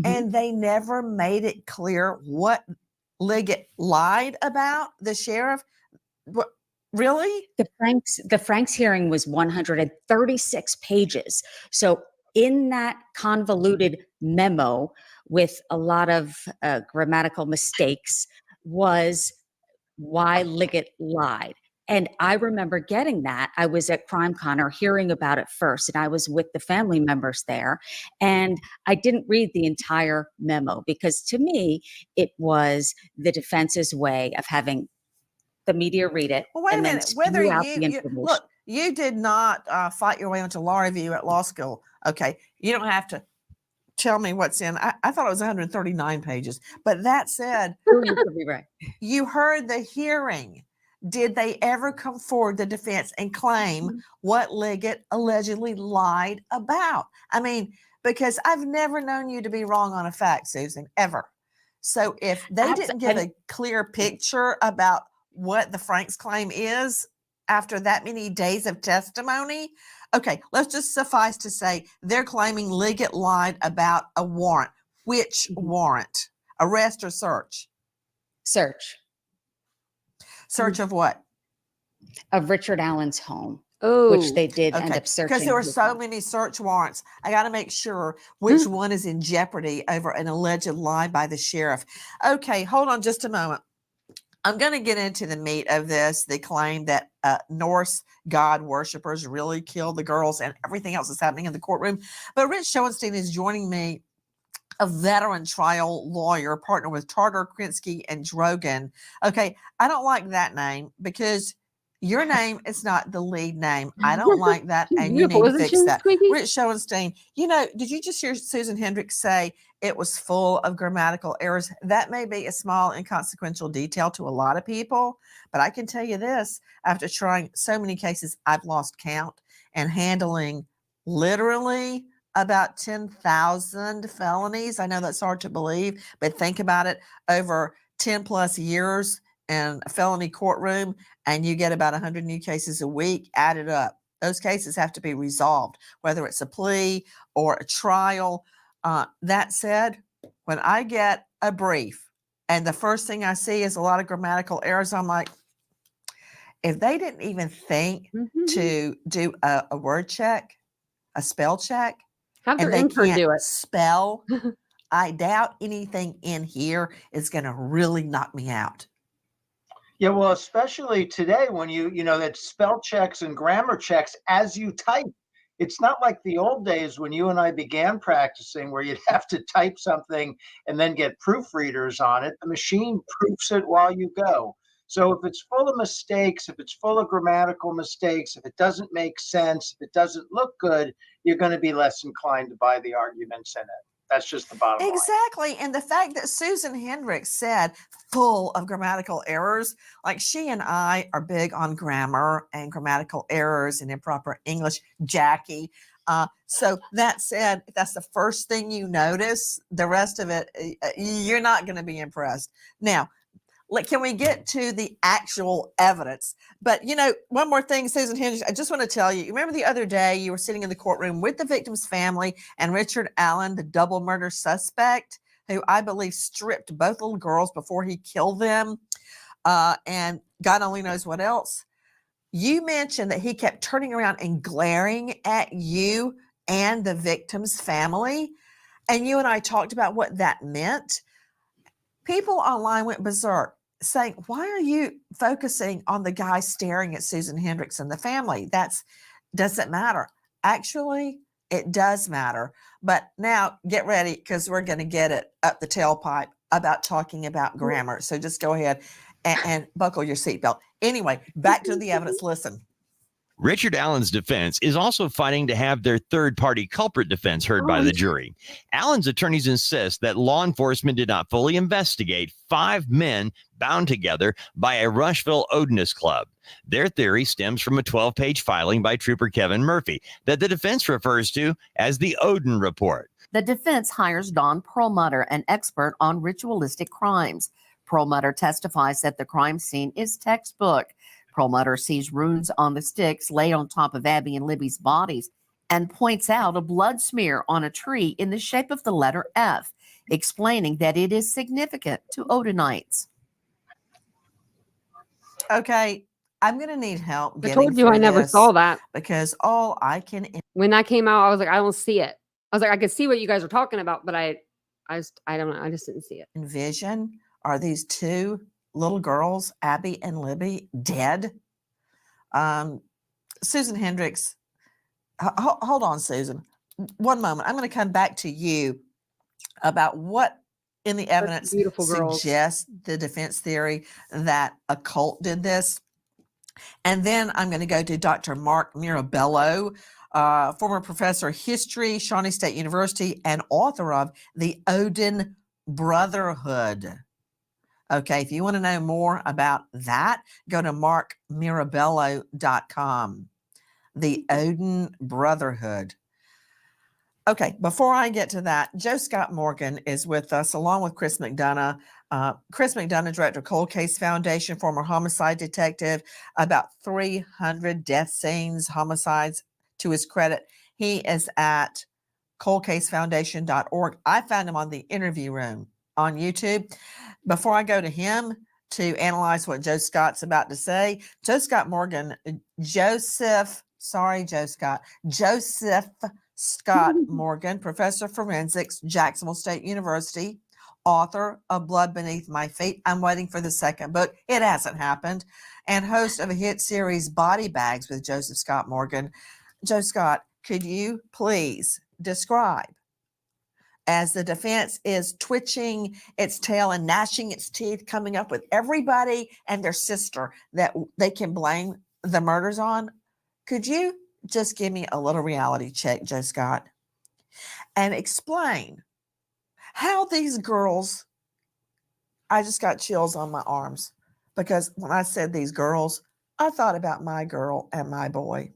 Speaker 12: and they never made it clear what Liggett lied about, the sheriff. What, really?
Speaker 15: the Franks hearing was 136 pages. So in that convoluted memo with a lot of grammatical mistakes was why Liggett lied. And I remember getting that. I was at CrimeCon or hearing about it first, and I was with the family members there. And I didn't read the entire memo because to me, it was the defense's way of having the media read it.
Speaker 12: Well, wait a
Speaker 15: and then
Speaker 12: minute. Whether
Speaker 15: spew out
Speaker 12: you,
Speaker 15: the
Speaker 12: you
Speaker 15: information.
Speaker 12: look, you did not fight your way into law review at law school. Okay, you don't have to tell me what's in. I thought it was 139 pages. But that said,
Speaker 15: you could be right.
Speaker 12: You heard the hearing. Did they ever come forward, the defense, and claim what Liggett allegedly lied about? I mean, because I've never known you to be wrong on a fact, Susan, ever. So if they didn't give a clear picture about what the Franks claim is after that many days of testimony, okay, let's just suffice to say they're claiming Liggett lied about a warrant. Which warrant? Arrest or search?
Speaker 15: Search.
Speaker 12: Search of what?
Speaker 15: Of Richard Allen's home.
Speaker 1: Oh,
Speaker 15: which they did end up searching.
Speaker 12: Because there were
Speaker 15: his
Speaker 12: so
Speaker 15: home.
Speaker 12: many search warrants. I got to make sure which one is in jeopardy over an alleged lie by the sheriff. Okay, hold on just a moment. I'm going to get into the meat of this. The claim that Norse god worshippers really killed the girls and everything else that's happening in the courtroom. But Rich Schoenstein is joining me, a veteran trial lawyer, partner with Tartar, Krinsky, and Drogan. Okay, I don't like that name because your name is not the lead name. I don't like that, and you need to fix that. Rich Schoenstein, you know, did you just hear Susan Hendricks say it was full of grammatical errors? That may be a small, inconsequential detail to a lot of people, but I can tell you this, after trying so many cases, I've lost count, and handling literally about 10,000 felonies. I know that's hard to believe, but think about it, over 10 plus years in a felony courtroom, and you get about 100 new cases a week, add it up. Those cases have to be resolved, whether it's a plea or a trial. That said, when I get a brief and the first thing I see is a lot of grammatical errors, I'm like, if they didn't even think to do a word check, a spell check,
Speaker 1: have their
Speaker 12: and they
Speaker 1: intern
Speaker 12: can't
Speaker 1: do it.
Speaker 12: spell, I doubt anything in here is going to really knock me out.
Speaker 16: Yeah, well, especially today when you know, that spell checks and grammar checks as you type. It's not like the old days when you and I began practicing where you'd have to type something and then get proofreaders on it. The machine proofs it while you go. So if it's full of mistakes, if it's full of grammatical mistakes, if it doesn't make sense, if it doesn't look good, you're going to be less inclined to buy the arguments in it. That's just the bottom line.
Speaker 12: Exactly. And the fact that Susan Hendricks said full of grammatical errors, like she and I are big on grammar and grammatical errors and improper English, Jackie. So that said, if that's the first thing you notice, the rest of it, you're not going to be impressed. Now, can we get to the actual evidence? But, you know, one more thing, Susan Hendricks, I just want to tell you, remember the other day you were sitting in the courtroom with the victim's family and Richard Allen, the double murder suspect, who I believe stripped both little girls before he killed them, and God only knows what else. You mentioned that he kept turning around and glaring at you and the victim's family, and you and I talked about what that meant. People online went berserk, saying, why are you focusing on the guy staring at Susan Hendricks and the family? Doesn't matter. Actually, it does matter. But now get ready, because we're going to get it up the tailpipe about talking about grammar. So just go ahead and buckle your seatbelt. Anyway, back to the evidence. Listen.
Speaker 17: Richard Allen's defense is also fighting to have their third-party culprit defense heard by the jury. Allen's attorneys insist that law enforcement did not fully investigate 5 men bound together by a Rushville Odinist club. Their theory stems from a 12-page filing by Trooper Kevin Murphy that the defense refers to as the Odin Report.
Speaker 14: The defense hires Don Perlmutter, an expert on ritualistic crimes. Perlmutter testifies that the crime scene is textbook. Perlmutter sees runes on the sticks laid on top of Abby and Libby's bodies and points out a blood smear on a tree in the shape of the letter F, explaining that it is significant to Odinites.
Speaker 12: Okay, I'm going to need help.
Speaker 1: I told you I never saw that.
Speaker 12: Because all I can.
Speaker 1: When that came out, I was like, I don't see it. I was like, I could see what you guys are talking about, but I don't know. I just didn't see it.
Speaker 12: Envision are these 2 little girls, Abby and Libby, dead. Susan Hendricks, hold on, Susan. One moment. I'm going to come back to you about what in the evidence suggests the defense theory that a cult did this. And then I'm going to go to Dr. Mark Mirabello, former professor of history, Shawnee State University, and author of The Odin Brotherhood. Okay, if you want to know more about that, go to markmirabello.com. The Odin Brotherhood. Okay, before I get to that, Joe Scott Morgan is with us along with Chris McDonough. Chris McDonough, director of Cold Case Foundation, former homicide detective, about 300 death scenes, homicides to his credit. He is at coldcasefoundation.org. I found him on the Interview Room on YouTube. Before I go to him to analyze what Joe Scott's about to say, Joe Scott Morgan, Joseph Scott Morgan, professor of forensics, Jacksonville State University, author of Blood Beneath My Feet. I'm waiting for the second book. It hasn't happened. And host of a hit series, Body Bags with Joseph Scott Morgan. Joe Scott, could you please describe, as the defense is twitching its tail and gnashing its teeth, coming up with everybody and their sister that they can blame the murders on, could you just give me a little reality check, Joe Scott, and explain how these girls, I just got chills on my arms, because when I said these girls, I thought about my girl and my boy.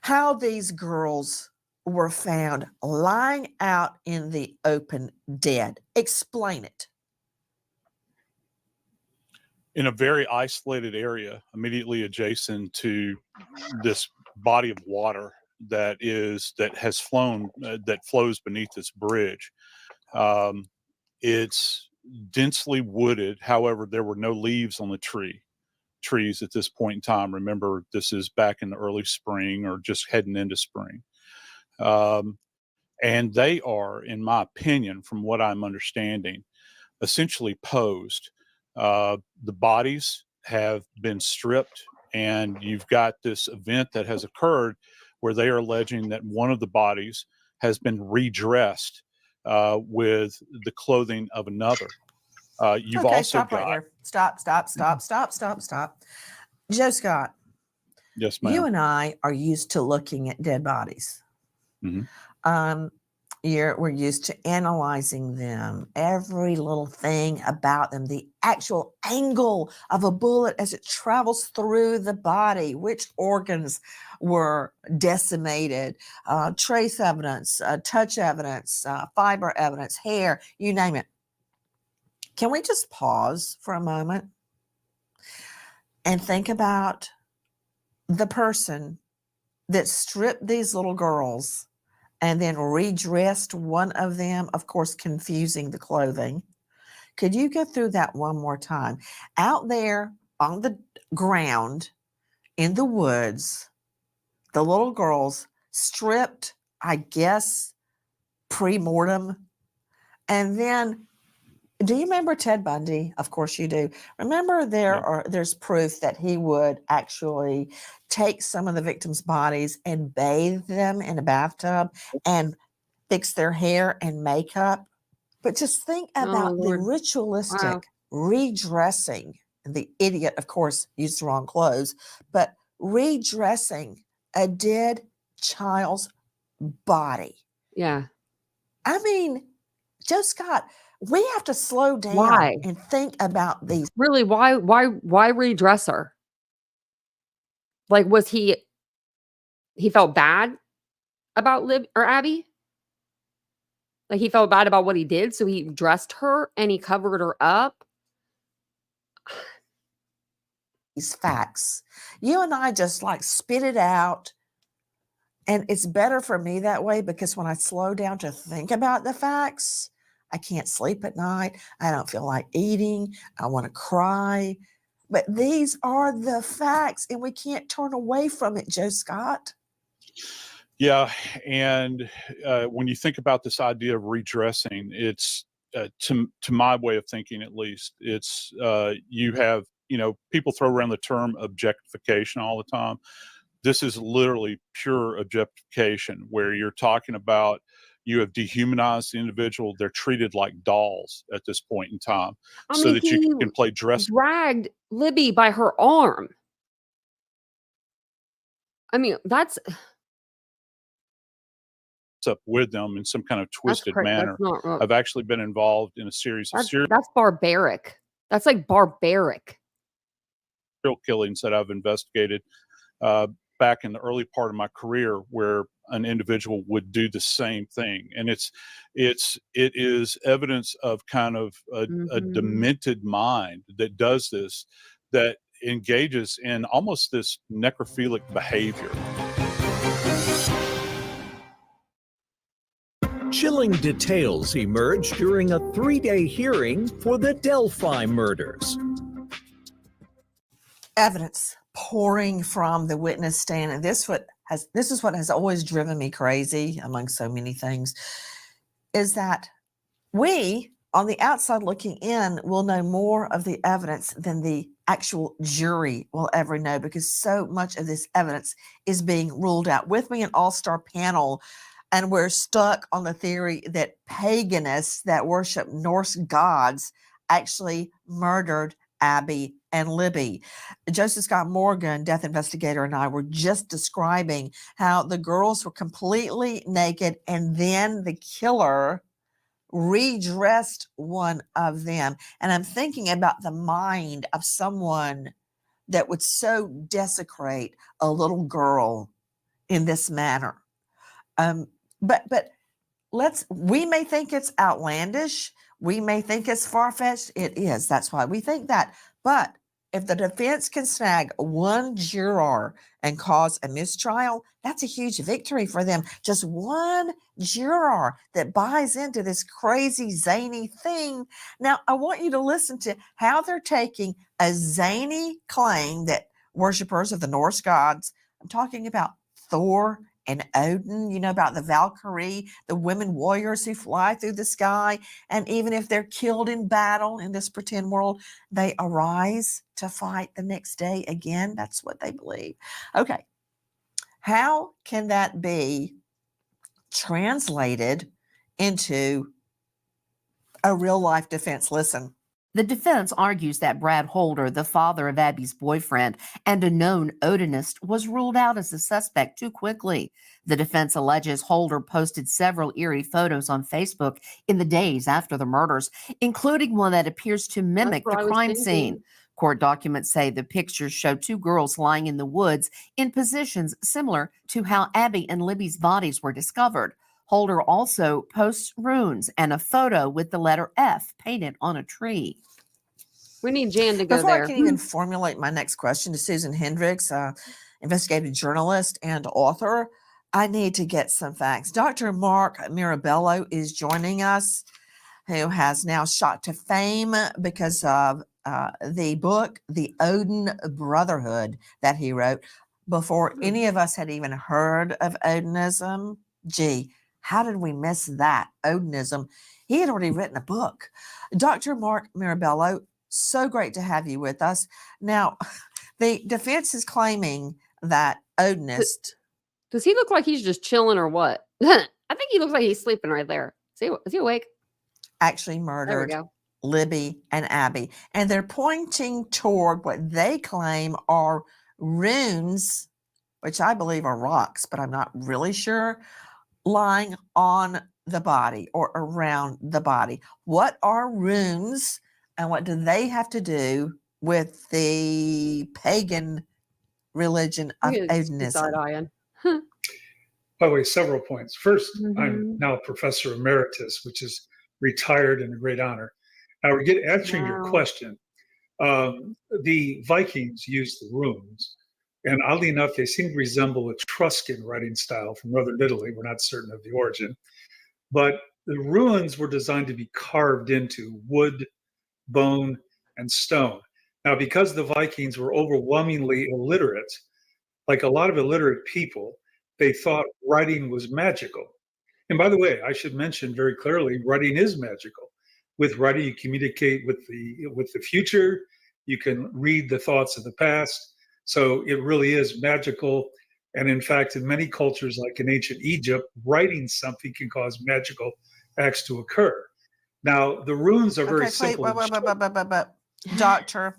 Speaker 12: How these girls were found lying out in the open dead. Explain it.
Speaker 18: In a very isolated area immediately adjacent to this body of water that flows beneath this bridge. It's densely wooded. However, there were no leaves on the trees at this point in time. Remember, this is back in the early spring or just heading into spring. And they are, in my opinion, from what I'm understanding, essentially posed. The bodies have been stripped, and you've got this event that has occurred where they are alleging that one of the bodies has been redressed with the clothing of another. You've also
Speaker 12: stop right there. Stop. Joe Scott.
Speaker 18: Yes, ma'am.
Speaker 12: You and I are used to looking at dead bodies.
Speaker 18: Mm-hmm.
Speaker 12: We're used to analyzing them, every little thing about them, the actual angle of a bullet as it travels through the body, which organs were decimated, trace evidence, touch evidence, fiber evidence, hair, you name it. Can we just pause for a moment and think about the person that stripped these little girls and then redressed one of them, of course, confusing the clothing? Could you go through that one more time? Out there on the ground, in the woods, the little girls stripped, I guess, pre-mortem. And then, do you remember Ted Bundy? Of course you do. Remember there's proof that he would actually take some of the victims' bodies and bathe them in a bathtub and fix their hair and makeup. But just think about the ritualistic redressing. The idiot, of course, used the wrong clothes, but redressing a dead child's body.
Speaker 1: Yeah.
Speaker 12: I mean, Joe Scott, we have to slow down
Speaker 1: Why?
Speaker 12: and think about these.
Speaker 1: Really, why redress her? Like, was he felt bad about Lib or Abby? Like, he felt bad about what he did, so he dressed her and he covered her up?
Speaker 12: These facts. You and I just like spit it out. And it's better for me that way because when I slow down to think about the facts, I can't sleep at night. I don't feel like eating. I want to cry. But these are the facts, and we can't turn away from it, Joe Scott.
Speaker 18: Yeah, and when you think about this idea of redressing, it's to my way of thinking, at least, it's you have people throw around the term objectification all the time. This is literally pure objectification, where you're talking about you have dehumanized the individual. They're treated like dolls at this point in time, so that you can play dress.
Speaker 1: Dragged Libby by her arm. I mean, that's
Speaker 18: Up with them in some kind of twisted manner. I've actually been involved in a series of
Speaker 1: that's barbaric. That's like barbaric.
Speaker 18: serial killings that I've investigated back in the early part of my career, where an individual would do the same thing, and it is evidence of kind of a demented mind that does this, that engages in almost this necrophilic behavior.
Speaker 13: Chilling details emerged during a 3-day hearing for the Delphi murders.
Speaker 12: Evidence pouring from the witness stand, and this is what has always driven me crazy, among so many things, is that we on the outside looking in will know more of the evidence than the actual jury will ever know, because so much of this evidence is being ruled out. With me, an all-star panel, and we're stuck on the theory that paganists that worship Norse gods actually murdered Abby and Libby. Joseph Scott Morgan, death investigator, and I were just describing how the girls were completely naked, and then the killer redressed one of them. And I'm thinking about the mind of someone that would so desecrate a little girl in this manner. But we may think it's outlandish. We may think it's far-fetched. It is. That's why we think that. But if the defense can snag one juror and cause a mistrial, that's a huge victory for them. Just one juror that buys into this crazy, zany thing. Now, I want you to listen to how they're taking a zany claim that worshipers of the Norse gods, I'm talking about Thor and Odin, about the Valkyrie, the women warriors who fly through the sky. And even if they're killed in battle in this pretend world, they arise to fight the next day again. That's what they believe. Okay. How can that be translated into a real life defense? Listen.
Speaker 14: The defense argues that Brad Holder, the father of Abby's boyfriend and a known Odinist, was ruled out as a suspect too quickly. The defense alleges Holder posted several eerie photos on Facebook in the days after the murders, including one that appears to mimic the crime scene. Court documents say the pictures show two girls lying in the woods in positions similar to how Abby and Libby's bodies were discovered. Holder also posts runes and a photo with the letter F painted on a tree.
Speaker 1: We need Jan to go
Speaker 12: Before
Speaker 1: there.
Speaker 12: I can even formulate my next question to Susan Hendricks, investigative journalist and author, I need to get some facts. Dr. Mark Mirabello is joining us, who has now shot to fame because of the book, The Odin Brotherhood, that he wrote before any of us had even heard of Odinism. Gee, how did we miss that? Odinism. He had already written a book. Dr. Mark Mirabello, so great to have you with us. Now, the defense is claiming that Odinist.
Speaker 1: Does he look like he's just chilling or what? I think he looks like he's sleeping right there. Is he awake?
Speaker 12: Actually murdered Libby and Abby. And they're pointing toward what they claim are runes, which I believe are rocks, but I'm not really sure, lying on the body or around the body. What are runes and what do they have to do with the pagan religion of Odinism?
Speaker 1: Side-eyeing.
Speaker 19: By the way, several points. First,
Speaker 1: Mm-hmm.
Speaker 19: I'm now Professor Emeritus, which is retired and a great honor. Now, answering your question, the Vikings used the runes, and oddly enough, they seem to resemble Etruscan writing style from northern Italy. We're not certain of the origin, but the runes were designed to be carved into wood, bone, and stone. Now, because the Vikings were overwhelmingly illiterate, like a lot of illiterate people, they thought writing was magical. And by the way, I should mention very clearly, writing is magical. With writing, you communicate with the future. You can read the thoughts of the past. So it really is magical. And in fact, in many cultures, like in ancient Egypt, writing something can cause magical acts to occur. Now, the runes are very simple.
Speaker 12: Doctor,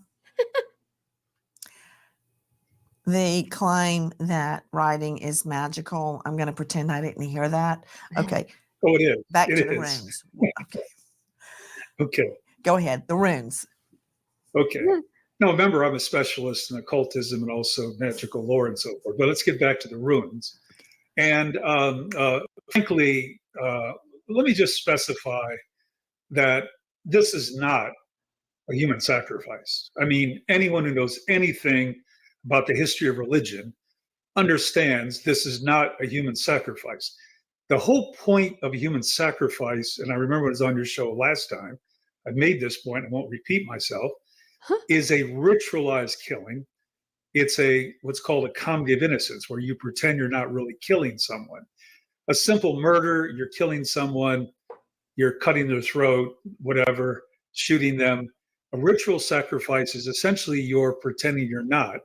Speaker 12: the claim that writing is magical, I'm going to pretend I didn't hear that. Okay.
Speaker 19: Oh, it is.
Speaker 12: Back
Speaker 19: It
Speaker 12: to the
Speaker 19: is.
Speaker 12: runes. Okay.
Speaker 19: Okay.
Speaker 12: Go ahead. The runes.
Speaker 19: Okay. Now, remember, I'm a specialist in occultism and also magical lore and so forth. But let's get back to the runes. And frankly, let me just specify that this is not a human sacrifice. I mean, anyone who knows anything about the history of religion understands this is not a human sacrifice. The whole point of a human sacrifice, and I remember it was on your show last time, I made this point, I won't repeat myself, is a ritualized killing. It's what's called a comedy of innocence, where you pretend you're not really killing someone. A simple murder, you're killing someone, you're cutting their throat, whatever, shooting them. A ritual sacrifice is essentially you're pretending you're not.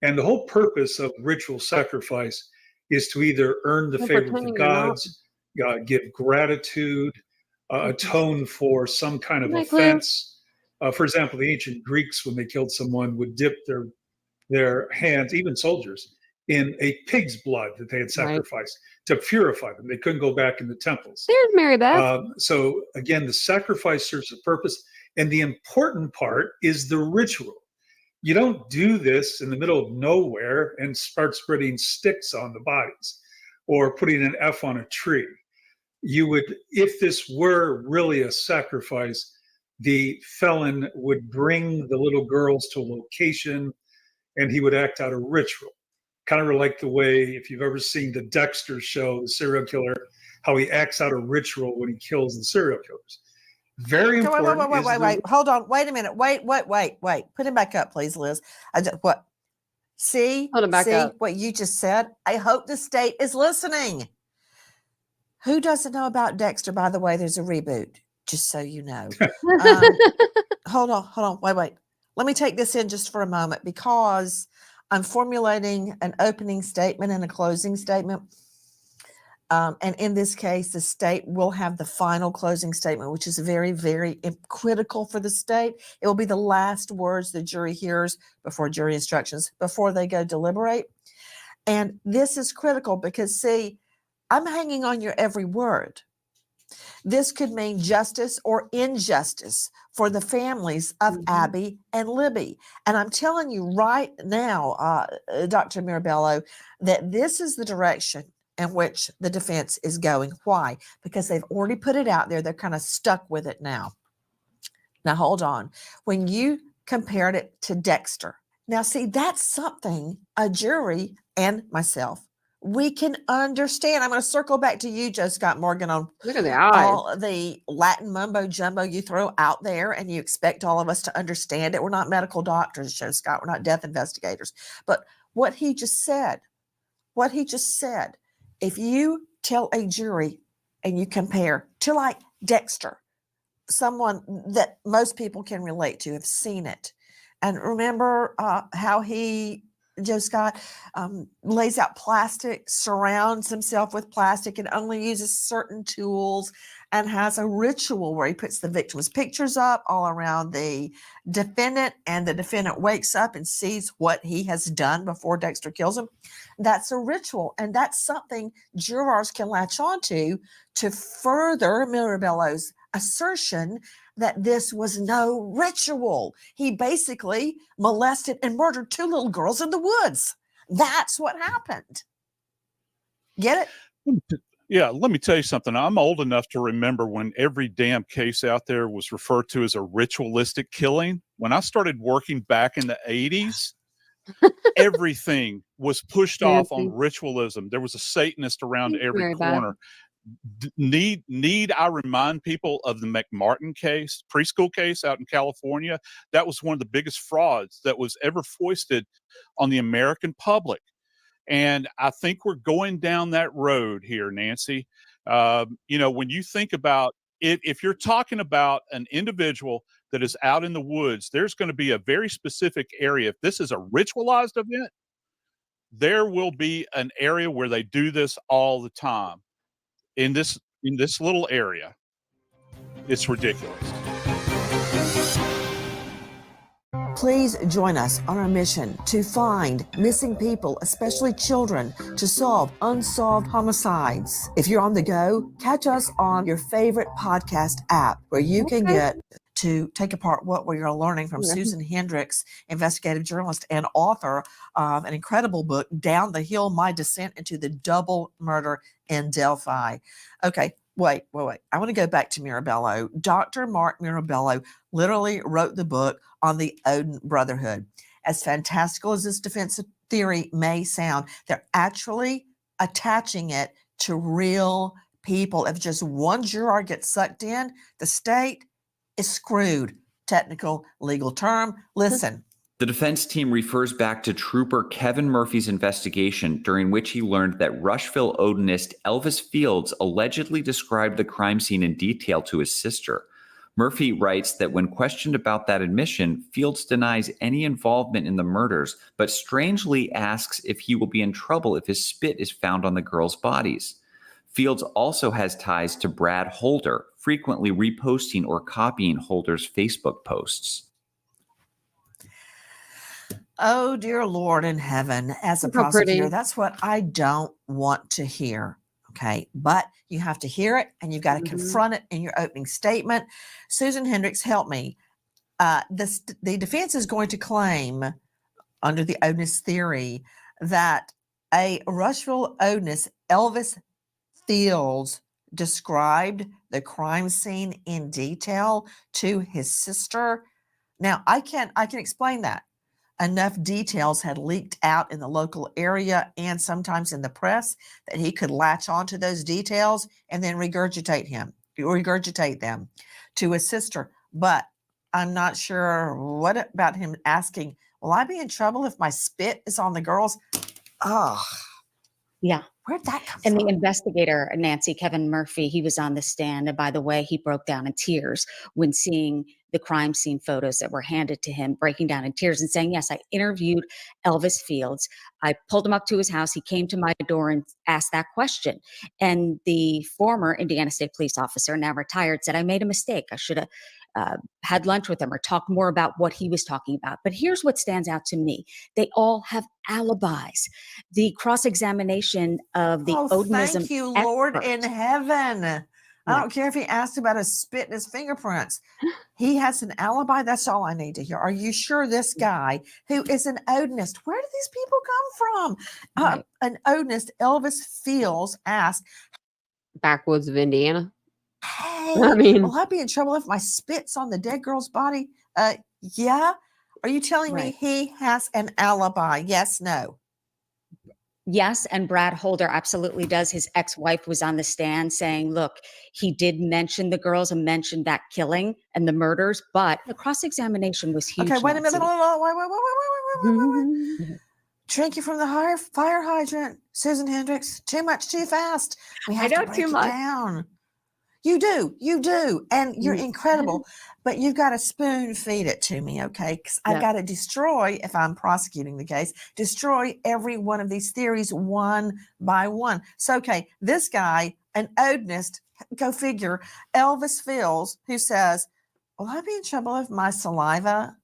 Speaker 19: And the whole purpose of ritual sacrifice is to either earn the favor of the gods, give gratitude, atone for some kind of offense. For example, the ancient Greeks, when they killed someone, would dip their hands, even soldiers, in a pig's blood that they had sacrificed to purify them. They couldn't go back in the temples.
Speaker 1: There's Mary Beth.
Speaker 19: So again, the sacrifice serves a purpose. And the important part is the ritual. You don't do this in the middle of nowhere and start spreading sticks on the bodies or putting an F on a tree. You would, if this were really a sacrifice, the felon would bring the little girls to a location and he would act out a ritual. Kind of like the way, if you've ever seen the Dexter show, the serial killer, how he acts out a ritual when he kills the serial killers. Very important.
Speaker 12: Wait. Hold on. Wait a minute. Wait. Put him back up, please, Liz. See what you just said? I hope the state is listening. Who doesn't know about Dexter? By the way, there's a reboot, just so you know. Hold on. Wait. Let me take this in just for a moment because I'm formulating an opening statement and a closing statement. And in this case, the state will have the final closing statement, which is very, very critical for the state. It will be the last words the jury hears before jury instructions, before they go deliberate. And this is critical because, see, I'm hanging on your every word. This could mean justice or injustice for the families of Abby and Libby. And I'm telling you right now, Dr. Mirabello, that this is the direction in which the defense is going. Why? Because they've already put it out there. They're kind of stuck with it now. Now, hold on. When you compared it to Dexter, now see, that's something a jury and myself, we can understand. I'm going to circle back to you, Joe Scott Morgan, on
Speaker 1: Look at the eyes.
Speaker 12: all the Latin mumbo jumbo you throw out there, and you expect all of us to understand it. We're not medical doctors, Joe Scott. We're not death investigators. But what he just said, if you tell a jury and you compare to like Dexter, someone that most people can relate to, have seen it, and remember how he Joe Scott, lays out plastic, surrounds himself with plastic, and only uses certain tools, and has a ritual where he puts the victim's pictures up all around the defendant, and the defendant wakes up and sees what he has done before Dexter kills him. That's a ritual, and that's something jurors can latch onto to further Mirabello's assertion that this was no ritual. He basically molested and murdered 2 little girls in the woods. That's what happened. Get it?
Speaker 18: Yeah, let me tell you something. I'm old enough to remember when every damn case out there was referred to as a ritualistic killing. When I started working back in the 80s, everything was pushed off on ritualism. There was a Satanist around every corner. Need I remind people of the McMartin case, preschool case out in California? That was one of the biggest frauds that was ever foisted on the American public. And I think we're going down that road here, Nancy. When you think about it, if you're talking about an individual that is out in the woods, there's going to be a very specific area. If this is a ritualized event, there will be an area where they do this all the time. In this little area, it's ridiculous.
Speaker 12: Please join us on our mission to find missing people, especially children, to solve unsolved homicides. If you're on the go, catch us on your favorite podcast app where you can get to take apart what we are learning from Susan Hendricks, investigative journalist and author of an incredible book, Down the Hill, My Descent into the Double Murder in Delphi. Okay, wait. I want to go back to Mirabello. Dr. Mark Mirabello literally wrote the book on the Odin Brotherhood. As fantastical as this defense theory may sound, they're actually attaching it to real people. If just one juror gets sucked in, the state is screwed. Technical legal term. Listen.
Speaker 20: The defense team refers back to Trooper Kevin Murphy's investigation, during which he learned that Rushville Odinist Elvis Fields allegedly described the crime scene in detail to his sister. Murphy writes that when questioned about that admission, Fields denies any involvement in the murders, but strangely asks if he will be in trouble if his spit is found on the girls' bodies. Fields also has ties to Brad Holder, frequently reposting or copying Holder's Facebook posts.
Speaker 12: Oh, dear Lord in heaven, as a prosecutor, that's what I don't want to hear. Okay. But you have to hear it and you've got to confront it in your opening statement. Susan Hendricks, help me. The defense is going to claim, under the Odinist theory, that a Rushville Odinist, Elvis Fields, described the crime scene in detail to his sister. Now, I can explain that. Enough details had leaked out in the local area and sometimes in the press that he could latch onto those details and then regurgitate them to his sister. But I'm not sure what about him asking, will I be in trouble if my spit is on the girls? Oh,
Speaker 15: yeah.
Speaker 12: Where'd that come
Speaker 15: and
Speaker 12: from?
Speaker 15: the investigator, Nancy, Kevin Murphy, he was on the stand. And by the way, he broke down in tears when seeing the crime scene photos that were handed to him, breaking down in tears and saying, yes, I interviewed Elvis Fields. I pulled him up to his house. He came to my door and asked that question. And the former Indiana State police officer, now retired, said, I made a mistake. I should have had lunch with him or talked more about what he was talking about. But here's what stands out to me. They all have alibis. The cross-examination of the Odinism
Speaker 12: Thank you, Lord
Speaker 15: expert.
Speaker 12: in heaven. I don't care if he asked about his spit and his fingerprints. He has an alibi. That's all I need to hear. Are you sure this guy, who is an Odinist, where do these people come from? An Odinist, Elvis Fields, asked,
Speaker 1: backwoods of Indiana.
Speaker 12: hey,
Speaker 1: I mean,
Speaker 12: will I be in trouble if my spit's on the dead girl's body? Yeah. Are you telling me he has an alibi? Yes, no.
Speaker 15: Yes, and Brad Holder absolutely does. His ex-wife was on the stand saying, look, he did mention the girls and mentioned that killing and the murders, but the cross-examination was huge.
Speaker 12: Okay, wait a minute.
Speaker 15: Nancy.
Speaker 12: Wait. Drink you from the fire hydrant, Susan Hendricks. Too much, too fast. We have to break it down. You do. And you're incredible. But you've got to spoon feed it to me, okay? Because I've got to destroy, if I'm prosecuting the case, destroy every one of these theories one by one. So, okay, this guy, an Odinist, go figure, Elvis Fields, who says, will I be in trouble if my saliva,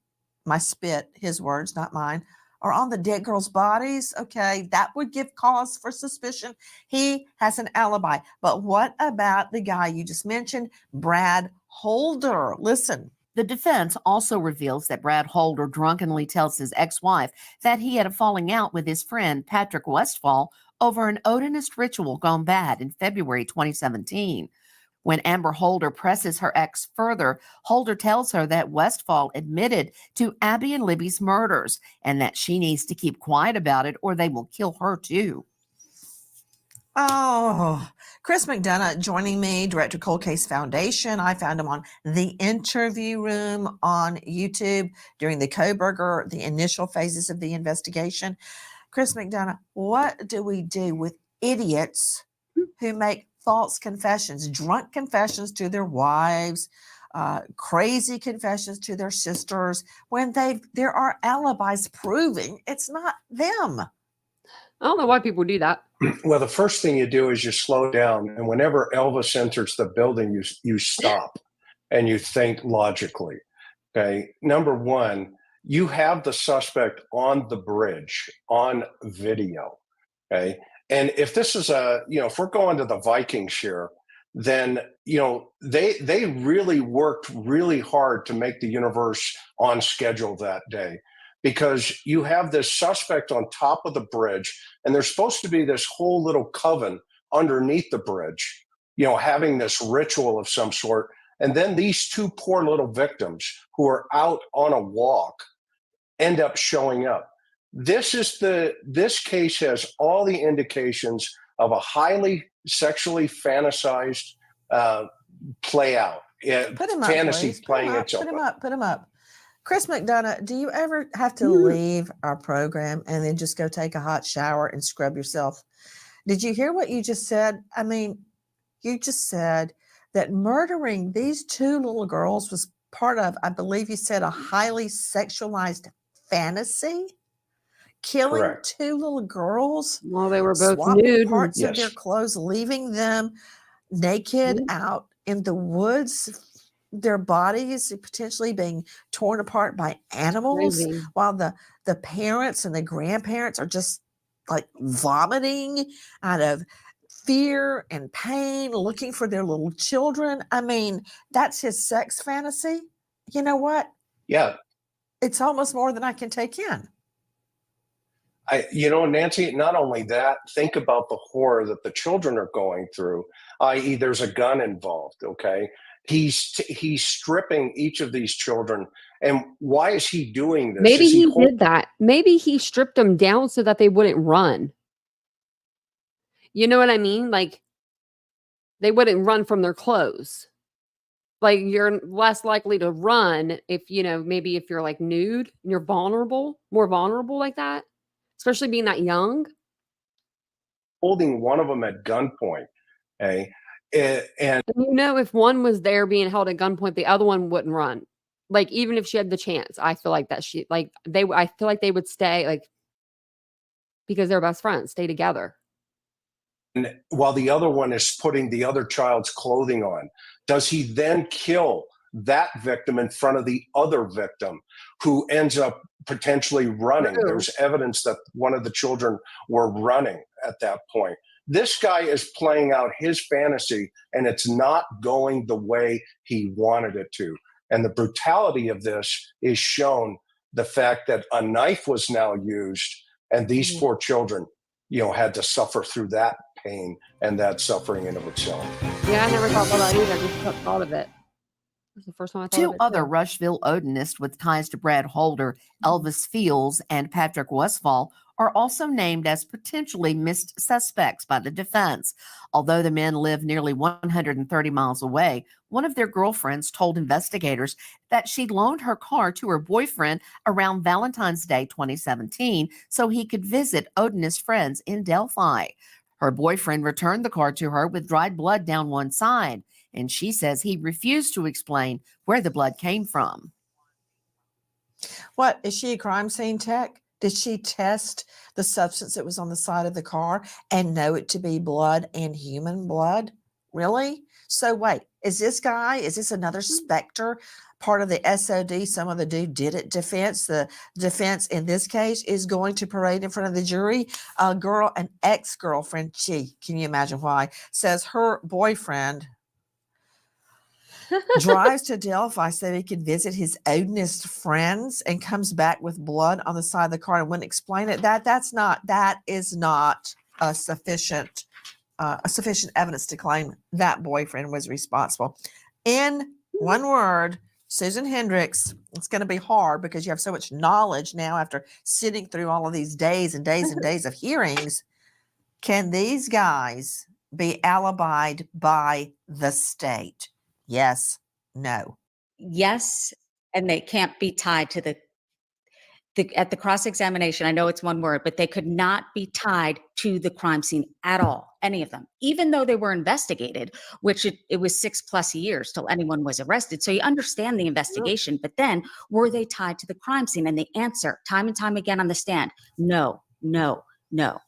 Speaker 12: my spit, his words, not mine, are on the dead girls' bodies? Okay, that would give cause for suspicion. He has an alibi. But what about the guy you just mentioned, Brad Holder? Listen.
Speaker 14: The defense also reveals that Brad Holder drunkenly tells his ex-wife that he had a falling out with his friend Patrick Westfall over an Odinist ritual gone bad in February 2017. When Amber Holder presses her ex further, Holder tells her that Westfall admitted to Abby and Libby's murders and that she needs to keep quiet about it or they will kill her too.
Speaker 12: Oh, Chris McDonough joining me, Director Cold Case Foundation. I found him on The Interview Room on YouTube during the Koberger, the initial phases of the investigation. Chris McDonough, what do we do with idiots who make false confessions, drunk confessions to their wives, crazy confessions to their sisters, when there are alibis proving it's not them?
Speaker 1: I don't know why people do that.
Speaker 21: Well, the first thing you do is you slow down, and whenever Elvis enters the building, you stop and you think logically. Okay, number one, you have the suspect on the bridge on video. Okay. And if this is if we're going to the Vikings here, then, they really worked really hard to make the universe on schedule that day, because you have this suspect on top of the bridge and there's supposed to be this whole little coven underneath the bridge, having this ritual of some sort. And then these two poor little victims who are out on a walk end up showing up. This case has all the indications of a highly sexually fantasized play out.
Speaker 12: Put him up,
Speaker 21: Fantasy
Speaker 12: please.
Speaker 21: playing itself.
Speaker 12: Put him up. Chris McDonough, do you ever have to leave our program and then just go take a hot shower and scrub yourself? Did you hear what you just said? I mean, you just said that murdering these two little girls was part of, I believe you said, a highly sexualized fantasy? Killing
Speaker 21: Correct.
Speaker 12: two little girls?
Speaker 1: Well, they were both
Speaker 12: swapping
Speaker 1: nude.
Speaker 12: parts of
Speaker 21: Yes.
Speaker 12: their clothes, leaving them naked out in the woods, their bodies potentially being torn apart by animals,
Speaker 1: Crazy.
Speaker 12: while the parents and the grandparents are just like vomiting out of fear and pain, looking for their little children. I mean, that's his sex fantasy. You know what?
Speaker 21: Yeah.
Speaker 12: It's almost more than I can take in.
Speaker 21: Nancy, not only that, think about the horror that the children are going through, i.e. there's a gun involved, okay? He's stripping each of these children. And why is he doing this?
Speaker 1: Maybe
Speaker 21: Is
Speaker 1: he did that. Maybe he stripped them down so that they wouldn't run. You know what I mean? Like, they wouldn't run from their clothes. Like, you're less likely to run if, maybe if you're like nude and you're more vulnerable like that, especially being that young.
Speaker 21: holding one of them at gunpoint, okay? And
Speaker 1: if one was there being held at gunpoint, the other one wouldn't run. Like, even if she had the chance, I feel like that I feel like they would stay, like, because they're best friends, stay together.
Speaker 21: And while the other one is putting the other child's clothing on, does he then kill that victim in front of the other victim who ends up potentially running?
Speaker 1: True.
Speaker 21: There's evidence that one of the children were running at that point. This guy is playing out his fantasy, and it's not going the way he wanted it to. And the brutality of this is shown, the fact that a knife was now used, and these poor children, had to suffer through that pain and that suffering in of itself.
Speaker 1: Yeah, I never thought about that either. I just thought of it. It was the first time I thought of
Speaker 14: Two
Speaker 1: it.
Speaker 14: other Rushville Odinists with ties to Brad Holder, Elvis Fields, and Patrick Westfall are also named as potentially missed suspects by the defense. Although the men live nearly 130 miles away, one of their girlfriends told investigators that she loaned her car to her boyfriend around Valentine's Day 2017 so he could visit Odinist friends in Delphi. Her boyfriend returned the car to her with dried blood down one side, and she says he refused to explain where the blood came from.
Speaker 12: What, is she a crime scene tech? Did she test the substance that was on the side of the car and know it to be blood and human blood? Really? So wait, is this another Spectre, part of the SOD, some of the dude did it defense? The defense in this case is going to parade in front of the jury. An ex-girlfriend, can you imagine why, says her boyfriend drives to Delphi so he could visit his Odinist friends and comes back with blood on the side of the car and wouldn't explain it. That is not a sufficient evidence to claim that boyfriend was responsible. In one word, Susan Hendricks, it's going to be hard because you have so much knowledge now after sitting through all of these days and days and days of hearings. Can these guys be alibied by the state? Yes, no.
Speaker 15: Yes, and they can't be tied to at the cross-examination. I know it's one word, but they could not be tied to the crime scene at all, any of them, even though they were investigated, which it was 6+ years till anyone was arrested. So you understand the investigation, but then were they tied to the crime scene? And the answer time and time again on the stand, no, no, no.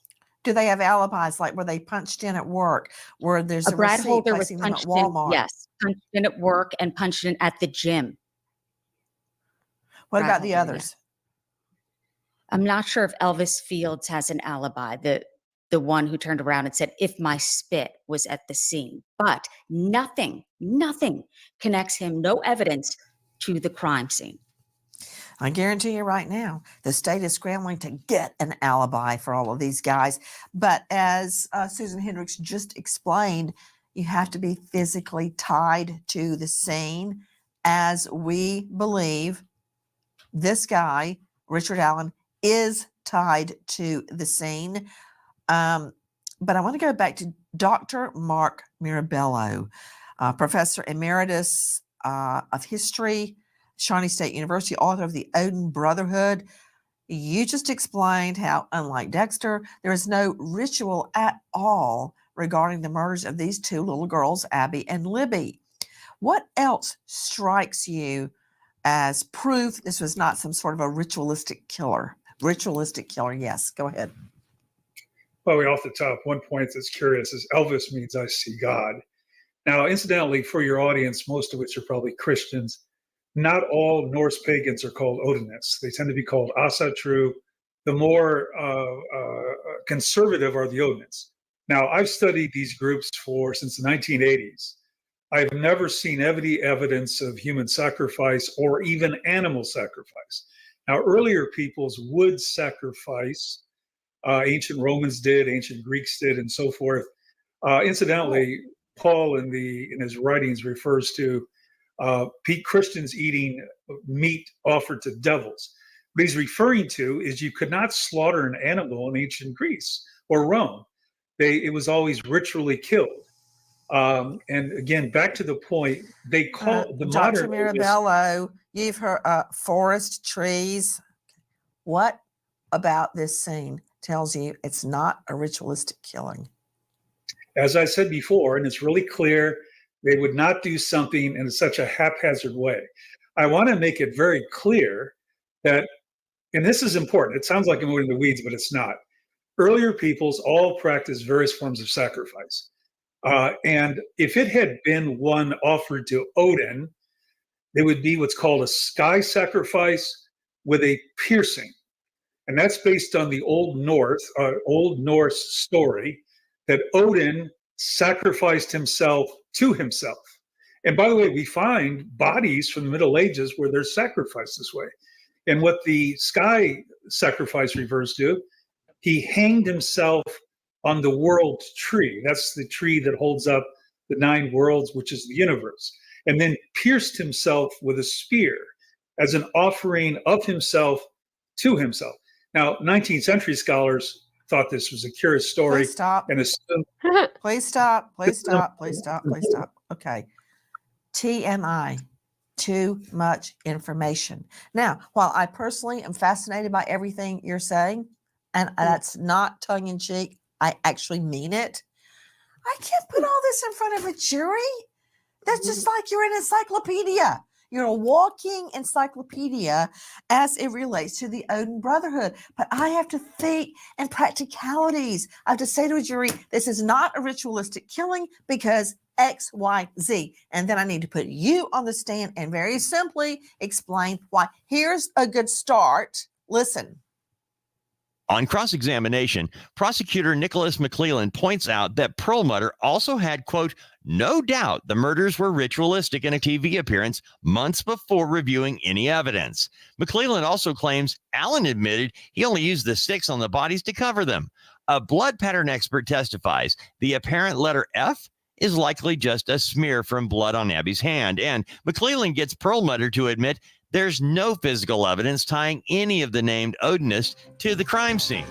Speaker 12: Do they have alibis, like were they punched in at work, where there's a
Speaker 15: Brad
Speaker 12: receipt
Speaker 15: Holder was
Speaker 12: placing them at
Speaker 15: punched in,
Speaker 12: Walmart?
Speaker 15: yes, punched in at work and punched in at the gym.
Speaker 12: What
Speaker 15: Brad
Speaker 12: about the
Speaker 15: Holder,
Speaker 12: others?
Speaker 15: I'm not sure if Elvis Fields has an alibi, the one who turned around and said, if my spit was at the scene, but nothing connects him, no evidence to the crime scene.
Speaker 12: I guarantee you right now, the state is scrambling to get an alibi for all of these guys. But as Susan Hendricks just explained, you have to be physically tied to the scene, as we believe this guy, Richard Allen, is tied to the scene. But I want to go back to Dr. Mark Mirabello, Professor Emeritus of History, Shawnee State University, author of The Odin Brotherhood. You just explained how, unlike Dexter, there is no ritual at all regarding the murders of these two little girls, Abby and Libby. What else strikes you as proof this was not some sort of a ritualistic killer? Ritualistic killer, yes. Go ahead.
Speaker 19: Well, off the top, one point that's curious is Elvis means I see God. Now, incidentally, for your audience, most of which are probably Christians, not all Norse pagans are called Odinists. They tend to be called Asatru. The more conservative are the Odinists. Now, I've studied these groups since the 1980s. I've never seen any evidence of human sacrifice or even animal sacrifice. Now, earlier peoples would sacrifice. Ancient Romans did, ancient Greeks did, and so forth. Incidentally, Paul in his writings refers to Christians eating meat offered to devils. What he's referring to is you could not slaughter an animal in ancient Greece or Rome. It was always ritually killed. And again, back to the point, they call the
Speaker 12: Dr.
Speaker 19: modern
Speaker 12: Mirabello, you've heard forest, trees. What about this scene tells you it's not a ritualistic killing?
Speaker 19: As I said before, and it's really clear, they would not do something in such a haphazard way. I want to make it very clear that, and this is important, it sounds like I'm moving in the weeds, but it's not. Earlier peoples all practiced various forms of sacrifice. And if it had been one offered to Odin, it would be what's called a sky sacrifice with a piercing. And that's based on the Old Norse story that Odin sacrificed himself to himself. And by the way, we find bodies from the Middle Ages where they're sacrificed this way. And what the sky sacrifice refers to, he hanged himself on the world tree. That's the tree that holds up the 9 worlds, which is the universe. And then pierced himself with a spear as an offering of himself to himself. Now, 19th century scholars thought this was a curious story.
Speaker 12: Please stop.
Speaker 19: And assumed,
Speaker 12: Please stop. Please stop. Please stop. Please stop. Okay. TMI. Too much information. Now, while I personally am fascinated by everything you're saying, and that's not tongue in cheek, I actually mean it. I can't put all this in front of a jury. That's just like you're an encyclopedia. You're a walking encyclopedia as it relates to the Odin Brotherhood. But I have to think in practicalities. I have to say to a jury, this is not a ritualistic killing because X, Y, Z. And then I need to put you on the stand and very simply explain why. Here's a good start. Listen.
Speaker 17: On cross-examination, prosecutor Nicholas McClellan points out that Perlmutter also had, quote, no doubt the murders were ritualistic in a TV appearance months before reviewing any evidence. McClellan also claims Allen admitted he only used the sticks on the bodies to cover them. A blood pattern expert testifies the apparent letter F is likely just a smear from blood on Abby's hand, and McClellan gets Perlmutter to admit there's no physical evidence tying any of the named Odinists to the crime scene.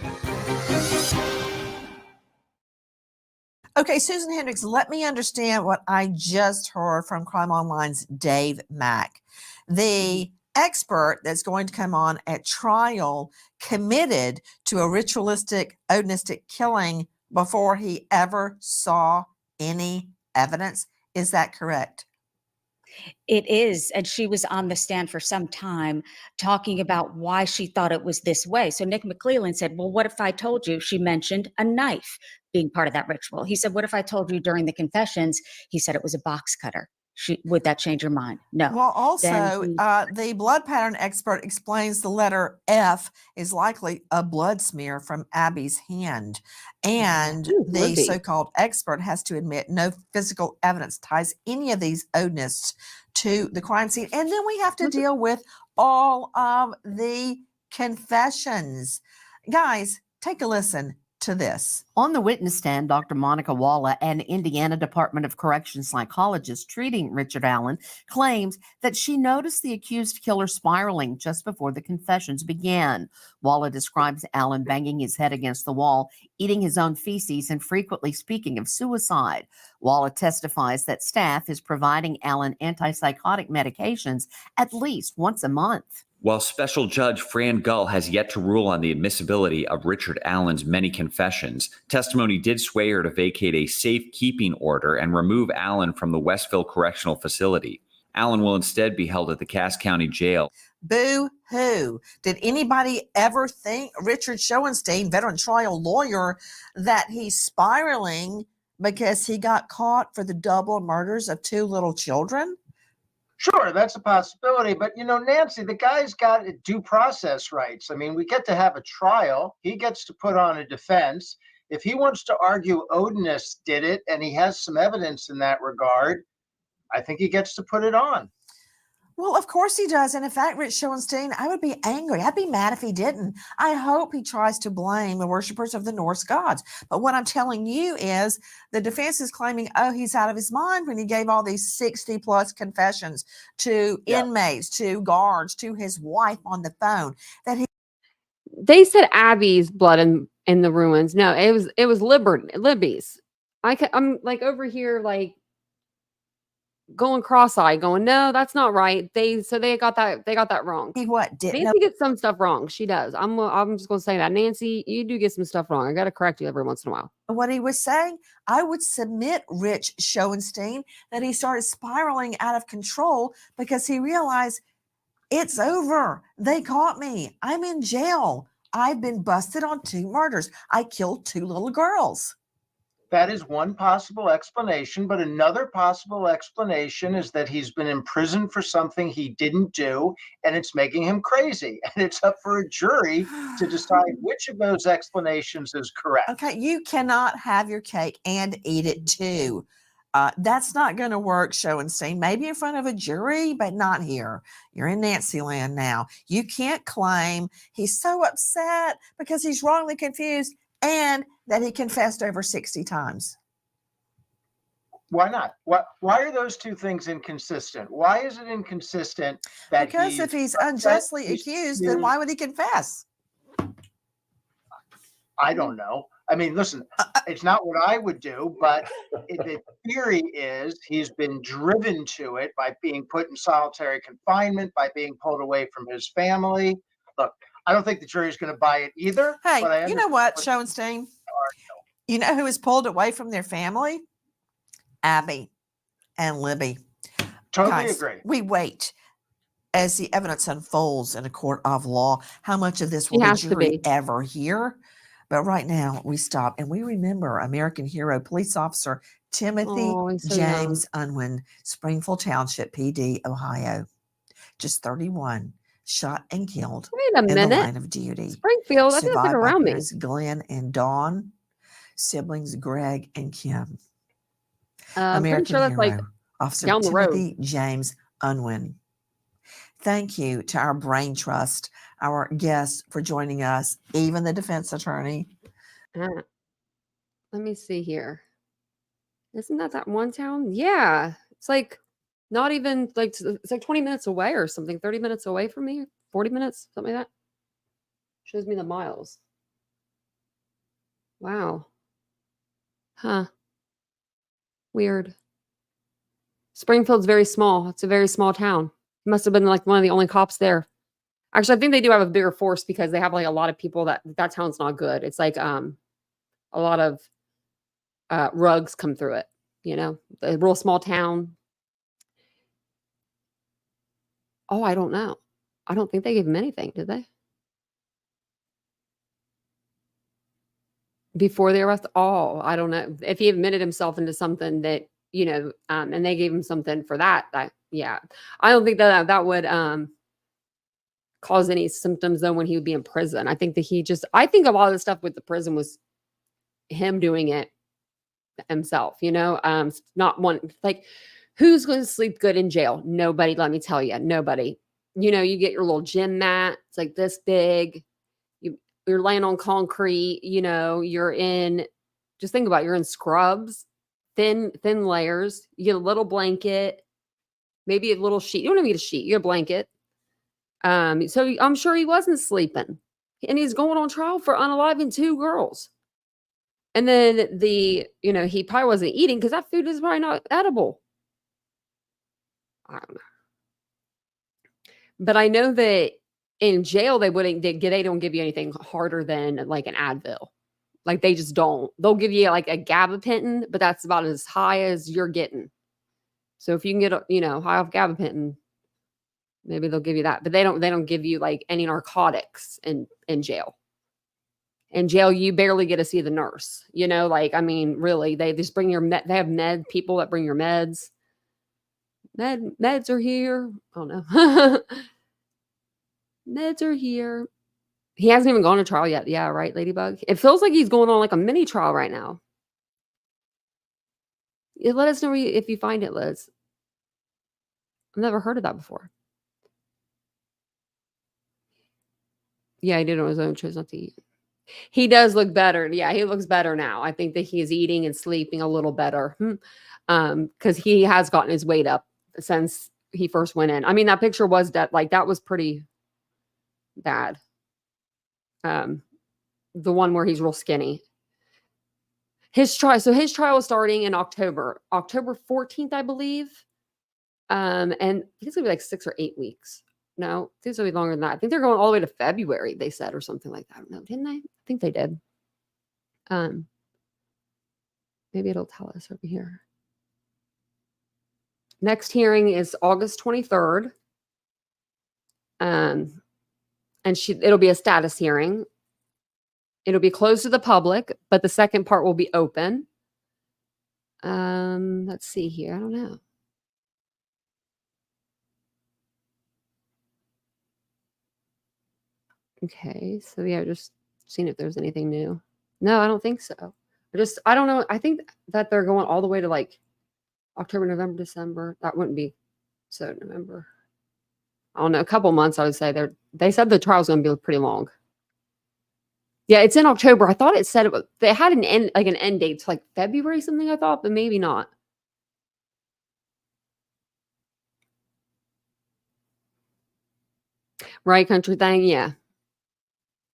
Speaker 12: Okay, Susan Hendricks, let me understand what I just heard from Crime Online's Dave Mack. The expert that's going to come on at trial committed to a ritualistic, Odinistic killing before he ever saw any evidence. Is that correct?
Speaker 15: It is. And she was on the stand for some time talking about why she thought it was this way. So Nick McClellan said, well, what if I told you? She mentioned a knife being part of that ritual. He said, what if I told you during the confessions? He said it was a box cutter. Would that change your mind? No.
Speaker 12: Well, also, the blood pattern expert explains the letter F is likely a blood smear from Abby's hand. And the so-called expert has to admit no physical evidence ties any of these Odinists to the crime scene. And then we have to deal with all of the confessions. Guys, take a listen to this.
Speaker 14: On the witness stand, Dr. Monica Walla, an Indiana Department of Corrections psychologist treating Richard Allen, claims that she noticed the accused killer spiraling just before the confessions began. Walla describes Allen banging his head against the wall, eating his own feces, and frequently speaking of suicide. Walla testifies that staff is providing Allen antipsychotic medications at least once a month.
Speaker 20: While Special Judge Fran Gull has yet to rule on the admissibility of Richard Allen's many confessions, testimony did sway her to vacate a safekeeping order and remove Allen from the Westville Correctional Facility. Allen will instead be held at the Cass County Jail.
Speaker 12: Boo-hoo. Did anybody ever think Richard Schoenstein, veteran trial lawyer, that he's spiraling because he got caught for the double murders of 2 little children?
Speaker 16: Sure, that's a possibility. But, you know, Nancy, the guy's got due process rights. I mean, we get to have a trial. He gets to put on a defense. If he wants to argue Odinist did it and he has some evidence in that regard, I think he gets to put it on.
Speaker 12: Well, of course he does. And in fact, Rich Schoenstein, I would be angry. I'd be mad if he didn't. I hope he tries to blame the worshipers of the Norse gods. But what I'm telling you is the defense is claiming, oh, he's out of his mind when he gave all these 60 plus confessions to inmates, to guards, to his wife on the phone.
Speaker 1: They said Abby's blood in the ruins. No, it was Libby's. I'm like over here, like going cross-eyed, going, no, that's not right. They got that wrong.
Speaker 12: He what did
Speaker 1: Nancy gets some stuff wrong. She does. I'm just gonna say that. Nancy, you do get some stuff wrong. I gotta correct you every once in a while.
Speaker 12: What he was saying, I would submit Rich Schoenstein that he started spiraling out of control because he realized it's over. They caught me. I'm in jail. I've been busted on 2 murders. I killed 2 little girls.
Speaker 16: That is one possible explanation, but another possible explanation is that he's been imprisoned for something he didn't do, and it's making him crazy. And it's up for a jury to decide which of those explanations is correct.
Speaker 12: Okay, you cannot have your cake and eat it too. That's not going to work, Schoenstein. Maybe in front of a jury, but not here. You're in Nancy land now. You can't claim he's so upset because he's wrongly confused and that he confessed over 60 times.
Speaker 16: Why not? Why are those two things inconsistent? Why is it inconsistent that
Speaker 12: because if he's unjustly accused, then why would he confess?
Speaker 16: I don't know. I mean, listen, it's not what I would do, but the theory is he's been driven to it by being put in solitary confinement, by being pulled away from his family. Look, I don't think the jury's going to buy it either.
Speaker 12: Hey, you know what, Schoenstein? You know who was pulled away from their family? Abby and Libby.
Speaker 16: Totally
Speaker 12: Guys,
Speaker 16: agree.
Speaker 12: we wait as the evidence unfolds in a court of law. How much of this
Speaker 1: He
Speaker 12: will the
Speaker 1: has to
Speaker 12: jury
Speaker 1: be.
Speaker 12: ever hear? But right now, we stop and we remember American hero police officer Timothy
Speaker 1: Oh, he's so
Speaker 12: James Unwin, Springfield Township, PD, Ohio. Just 31, shot and killed
Speaker 1: Wait a
Speaker 12: in the
Speaker 1: minute.
Speaker 12: line of duty.
Speaker 1: Springfield, I think that's like
Speaker 12: Survived by
Speaker 1: around me.
Speaker 12: parents Glenn and Dawn, siblings Greg and Kim.
Speaker 1: I'm pretty
Speaker 12: American
Speaker 1: sure that's like
Speaker 12: hero, Officer
Speaker 1: down the road.
Speaker 12: Timothy James Unwin. Thank you to our brain trust, our guests for joining us, even the defense attorney.
Speaker 1: Let me see here. Isn't that one town? Yeah. It's like not even like, it's like 20 minutes away or something, 30 minutes away from me, 40 minutes, something like that. Shows me the miles. Wow. Huh. Weird. Springfield's very small. It's a very small town. He must have been like one of the only cops there. Actually, I think they do have a bigger force because they have like a lot of people that town's not good. It's like a lot of rugs come through it, you know, a real small town. Oh, I don't know. I don't think they gave him anything, did they? Before the arrest? Oh, I don't know. If he admitted himself into something that, you know, and they gave him something for that, yeah. I don't think that would cause any symptoms though when he would be in prison. I think that I think a lot of the stuff with the prison was him doing it himself, you know, not one, like, who's going to sleep good in jail? Nobody, let me tell you, nobody. You know, you get your little gym mat. It's like this big. You're laying on concrete, you know, just think about it, you're in scrubs, thin layers. You get a little blanket, maybe a little sheet. You don't even get a sheet, you get a blanket. So I'm sure he wasn't sleeping. And he's going on trial for unaliving 2 girls. And then you know, he probably wasn't eating because that food is probably not edible. I don't know. But I know that in jail, they don't give you anything harder than like an Advil. Like they just don't. They'll give you like a gabapentin, but that's about as high as you're getting. So if you can get, you know, high off gabapentin, maybe they'll give you that. But they don't give you like any narcotics in jail. In jail, you barely get to see the nurse. You know, like, I mean, really, they just bring they have people that bring your meds. Meds are here. Oh no. Meds are here. He hasn't even gone to trial yet. Yeah, right, Ladybug? It feels like he's going on like a mini trial right now. Yeah, let us know if you find it, Liz. I've never heard of that before. Yeah, he did it on his own, chose not to eat. He does look better. Yeah, he looks better now. I think that he is eating and sleeping a little better. Because he has gotten his weight up since he first went in. I mean, that picture was that was pretty bad. The one where he's real skinny. His trial is starting in October 14th, I believe. And I think it's gonna be like 6 or 8 weeks. No, I think it's gonna be longer than that. I think they're going all the way to February, they said, or something like that. I don't know, didn't they? I think they did. Maybe it'll tell us over here. Next hearing is August 23rd. And it'll be a status hearing. It'll be closed to the public, but the second part will be open. Let's see here. I don't know. Okay, so yeah, just seeing if there's anything new. No, I don't think so. I don't know. I think that they're going all the way to like October, November, December. That wouldn't be so November. I don't know, a couple months, I would say. They said the trial's going to be pretty long. Yeah, it's in October. I thought it said they had an end date to like February something, I thought, but maybe not. Right, country thing, yeah.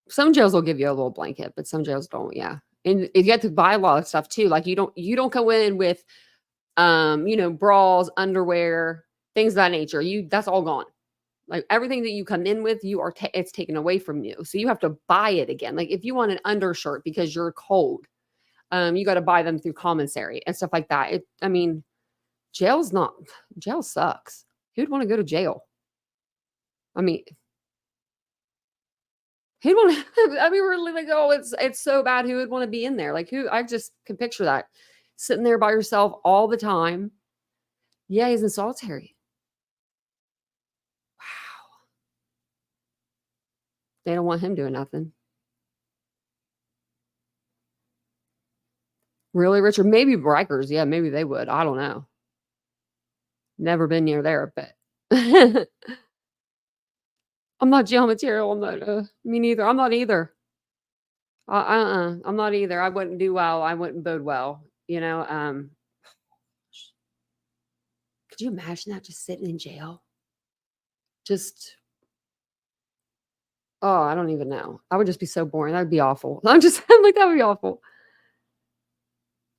Speaker 1: Some jails will give you a little blanket, but some jails don't, yeah. And you have to buy a lot of stuff too. Like you don't go in with you know, bras, underwear, things of that nature. That's all gone. Like everything that you come in with, it's taken away from you. So you have to buy it again. Like if you want an undershirt because you're cold, You got to buy them through commissary and stuff like that. Jail sucks. Who'd want to go to jail? I mean, who'd want to, really like, oh, it's so bad. Who would want to be in there? Like I just can picture that sitting there by yourself all the time. Yeah, he's in solitary. Wow. They don't want him doing nothing. Really, Richard? Maybe Rikers. Yeah, maybe they would. I don't know. Never been near there, but I'm not jail material. I'm not. Me neither. I'm not either. I'm not either. I wouldn't do well. I wouldn't bode well. Could you imagine that, just sitting in jail? Oh, I don't even know. I would just be so boring. That would be awful. I'm like, that would be awful.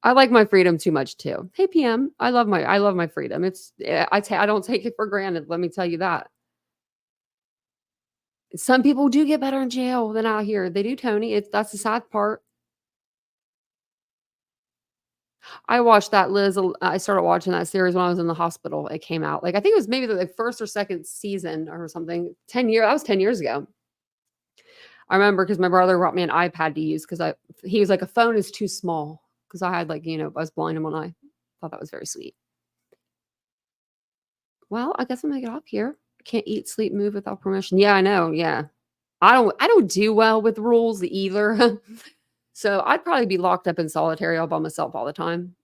Speaker 1: I like my freedom too much too. Hey, PM, I love my freedom. I don't take it for granted. Let me tell you that. Some people do get better in jail than out here. They do, Tony. That's the sad part. I watched that, Liz. I started watching that series when I was in the hospital. It came out. Like, I think it was maybe the first or second season or something. 10 years. That was 10 years ago. I remember because my brother brought me an iPad to use because he was like, a phone is too small because I had I was blind in one eye. Thought that was very sweet. Well, I guess I'm gonna get off here. Can't eat, sleep, move without permission. Yeah, I know. Yeah. I don't do well with rules either. So I'd probably be locked up in solitary all by myself all the time.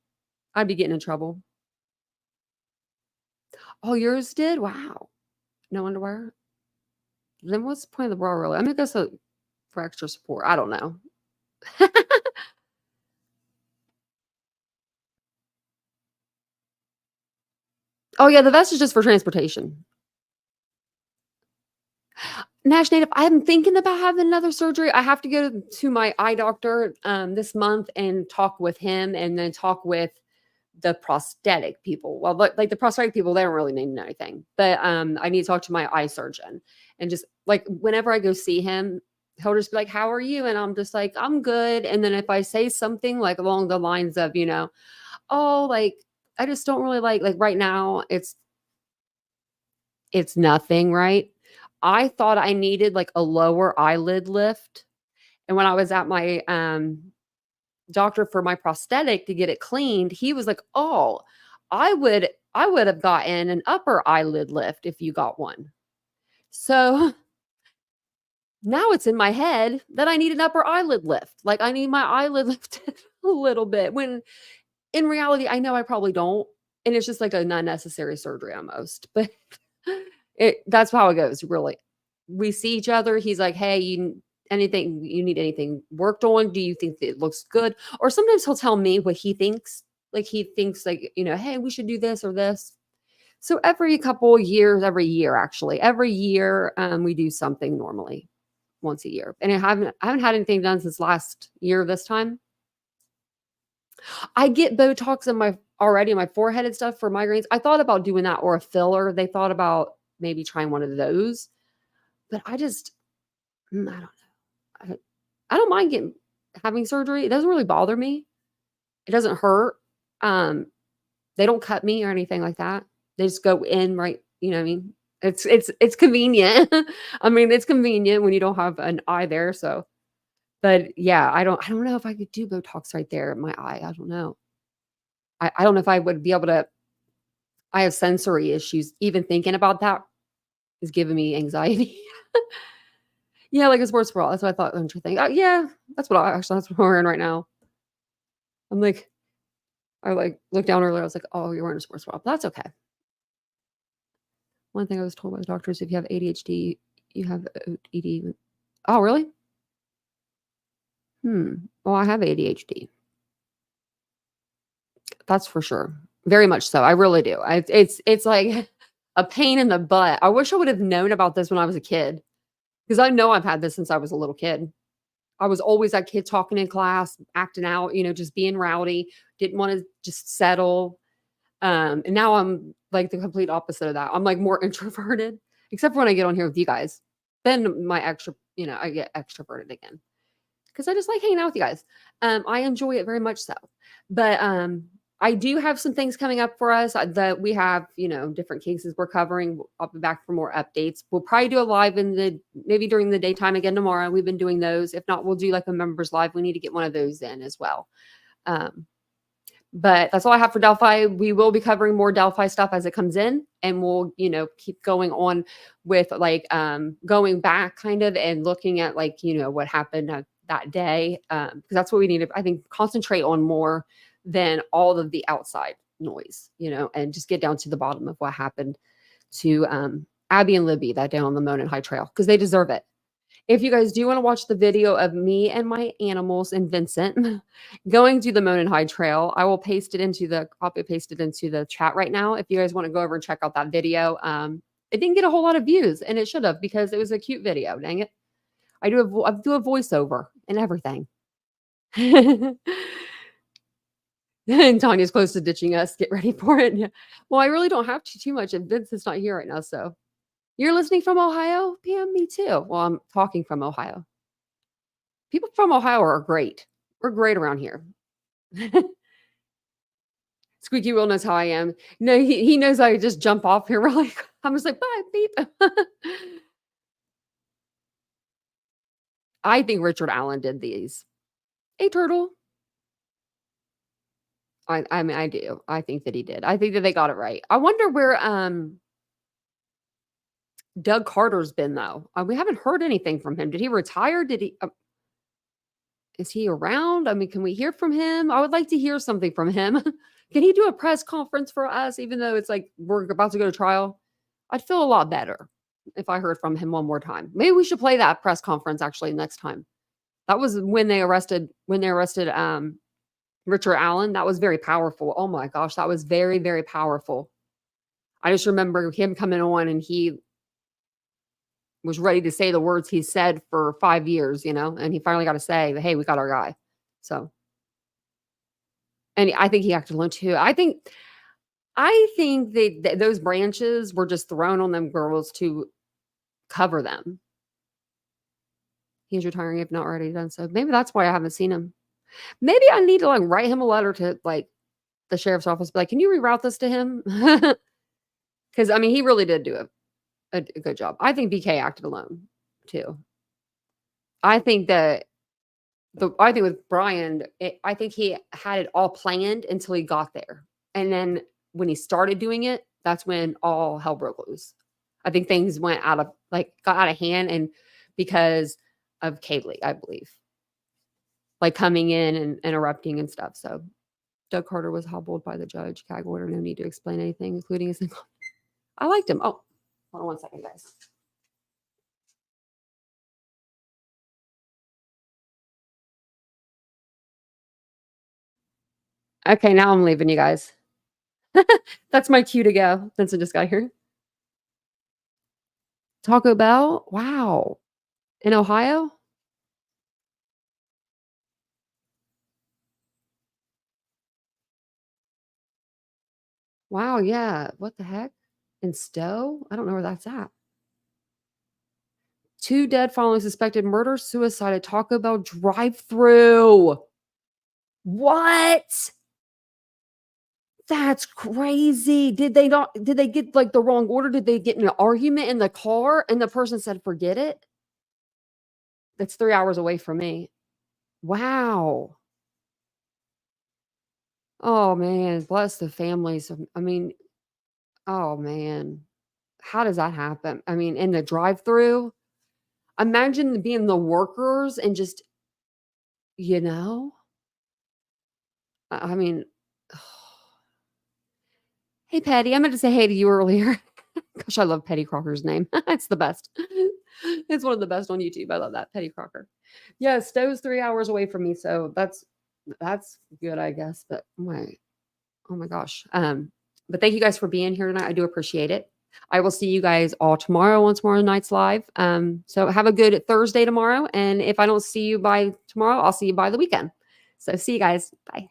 Speaker 1: I'd be getting in trouble. Oh, yours did? Wow. No underwear? Then what's the point of the bra, really? I guess for extra support. I don't know. Oh, yeah, the vest is just for transportation. Nash Native, I'm thinking about having another surgery. I have to go to my eye doctor this month and talk with him, and then talk with the prosthetic people. Well, like the prosthetic people, they don't really need anything. But I need to talk to my eye surgeon. And just like whenever I go see him, he'll just be like, "How are you?" And I'm just like, "I'm good." And then if I say something like along the lines of, "Oh, like I just don't really like right now, it's nothing, right?" I thought I needed like a lower eyelid lift. And when I was at my doctor for my prosthetic to get it cleaned, he was like, "Oh, I would have gotten an upper eyelid lift if you got one." So now it's in my head that I need an upper eyelid lift. Like I need my eyelid lifted a little bit, when in reality, I know I probably don't. And it's just like an unnecessary surgery almost. But that's how it goes, really. We see each other. He's like, "Hey, you need anything worked on? Do you think that it looks good?" Or sometimes he'll tell me what he thinks. Like he thinks like, "Hey, we should do this or this." So every couple of years, every year, we do something normally once a year. And I haven't had anything done since last year this time. I get Botox in my forehead and stuff for migraines. I thought about doing that, or a filler. They thought about maybe trying one of those. But I don't know. I don't mind having surgery. It doesn't really bother me. It doesn't hurt. They don't cut me or anything like that. They just go in, right? You know what I mean? It's convenient. I mean, it's convenient when you don't have an eye there. So, but yeah, I don't know if I could do Botox right there in my eye. I don't know. I don't know if I would be able to. I have sensory issues. Even thinking about that is giving me anxiety. Yeah, like a sports bra. That's what I thought. Yeah, that's what we're in right now. I'm like, I looked down earlier. I was like, "Oh, you're wearing a sports bra." But that's okay. One thing I was told by the doctors: if you have ADHD, you have ODD. Oh, really? Well, I have ADHD. That's for sure. Very much so. I really do. It's like a pain in the butt. I wish I would have known about this when I was a kid, because I know I've had this since I was a little kid. I was always that kid talking in class, acting out, just being rowdy, didn't want to just settle. And now I'm like the complete opposite of that. I'm like more introverted, except for when I get on here with you guys. Then I get extroverted again. because I just like hanging out with you guys. I enjoy it very much so. But I do have some things coming up for us that we have, different cases we're covering. I'll be back for more updates. We'll probably do a live maybe during the daytime again tomorrow. We've been doing those. If not, we'll do like a members live. We need to get one of those in as well. But that's all I have for Delphi. We will be covering more Delphi stuff as it comes in, and we'll, keep going on with like going back kind of and looking at like, what happened that day. Because that's what we need to, I think, concentrate on more than all of the outside noise, and just get down to the bottom of what happened to Abby and Libby that day on the Monon High Trail, because they deserve it. If you guys do want to watch the video of me and my animals and Vincent going to the Monon High Trail, I will paste it into the chat right now. If you guys want to go over and check out that video, it didn't get a whole lot of views, and it should have, because it was a cute video. Dang it! I do a voiceover and everything. And Tanya's close to ditching us. Get ready for it. Yeah. Well, I really don't have to too much, and Vincent's not here right now, so. You're listening from Ohio? Pam, me too. Well, I'm talking from Ohio. People from Ohio are great. We're great around here. Squeaky Will knows how I am. No, he knows I just jump off here really. I'm just like, bye, beep. I think Richard Allen did these. Hey, Turtle. I mean, I do. I think that he did. I think that they got it right. I wonder where Doug Carter's been, though. We haven't heard anything from him. Did he retire? Is he around? I mean, can we hear from him? I would like to hear something from him. Can he do a press conference for us, even though it's like we're about to go to trial? I'd feel a lot better if I heard from him one more time. Maybe we should play that press conference actually next time. That was when they arrested Richard Allen. That was very powerful. Oh my gosh, that was very, very powerful. I just remember him coming on, and he was ready to say the words he said for 5 years, and he finally got to say, hey, we got our guy. So, and I think he acted alone too. I think that those branches were just thrown on them girls to cover them. He's retiring if not already done so. Maybe that's why I haven't seen him. Maybe I need to like write him a letter to like the sheriff's office, be like, can you reroute this to him? Because I mean, he really did do a good job. I think BK acted alone too. I think that I think with Brian, I think he had it all planned until he got there. And then when he started doing it, that's when all hell broke loose. I think things got out of hand, and because of Kaylee, I believe. Like coming in and interrupting and stuff. So Doug Carter was hobbled by the judge. Gag order, no need to explain anything, including his. I liked him. Oh, hold on one second, guys. Okay, now I'm leaving you guys. That's my cue to go. Vincent just got here. Taco Bell? Wow. In Ohio? Wow, yeah. What the heck? In Stowe? I don't know where that's at. 2 dead following suspected murder, suicide at Taco Bell drive-through. What? That's crazy. Did they get like the wrong order? Did they get in an argument in the car and the person said, forget it? That's 3 hours away from me. Wow. Oh man, bless the families. I mean, oh man. How does that happen? I mean, in the drive-through, imagine being the workers and just, I mean, hey, Patty, I meant to say hey to you earlier. Gosh, I love Petty Crocker's name. It's the best. It's one of the best on YouTube. I love that, Petty Crocker. Yeah, Stowe's 3 hours away from me, so that's good, I guess. But oh my gosh. But thank you guys for being here tonight. I do appreciate it. I will see you guys all tomorrow on tomorrow night's live. So have a good Thursday tomorrow. And if I don't see you by tomorrow, I'll see you by the weekend. So see you guys. Bye.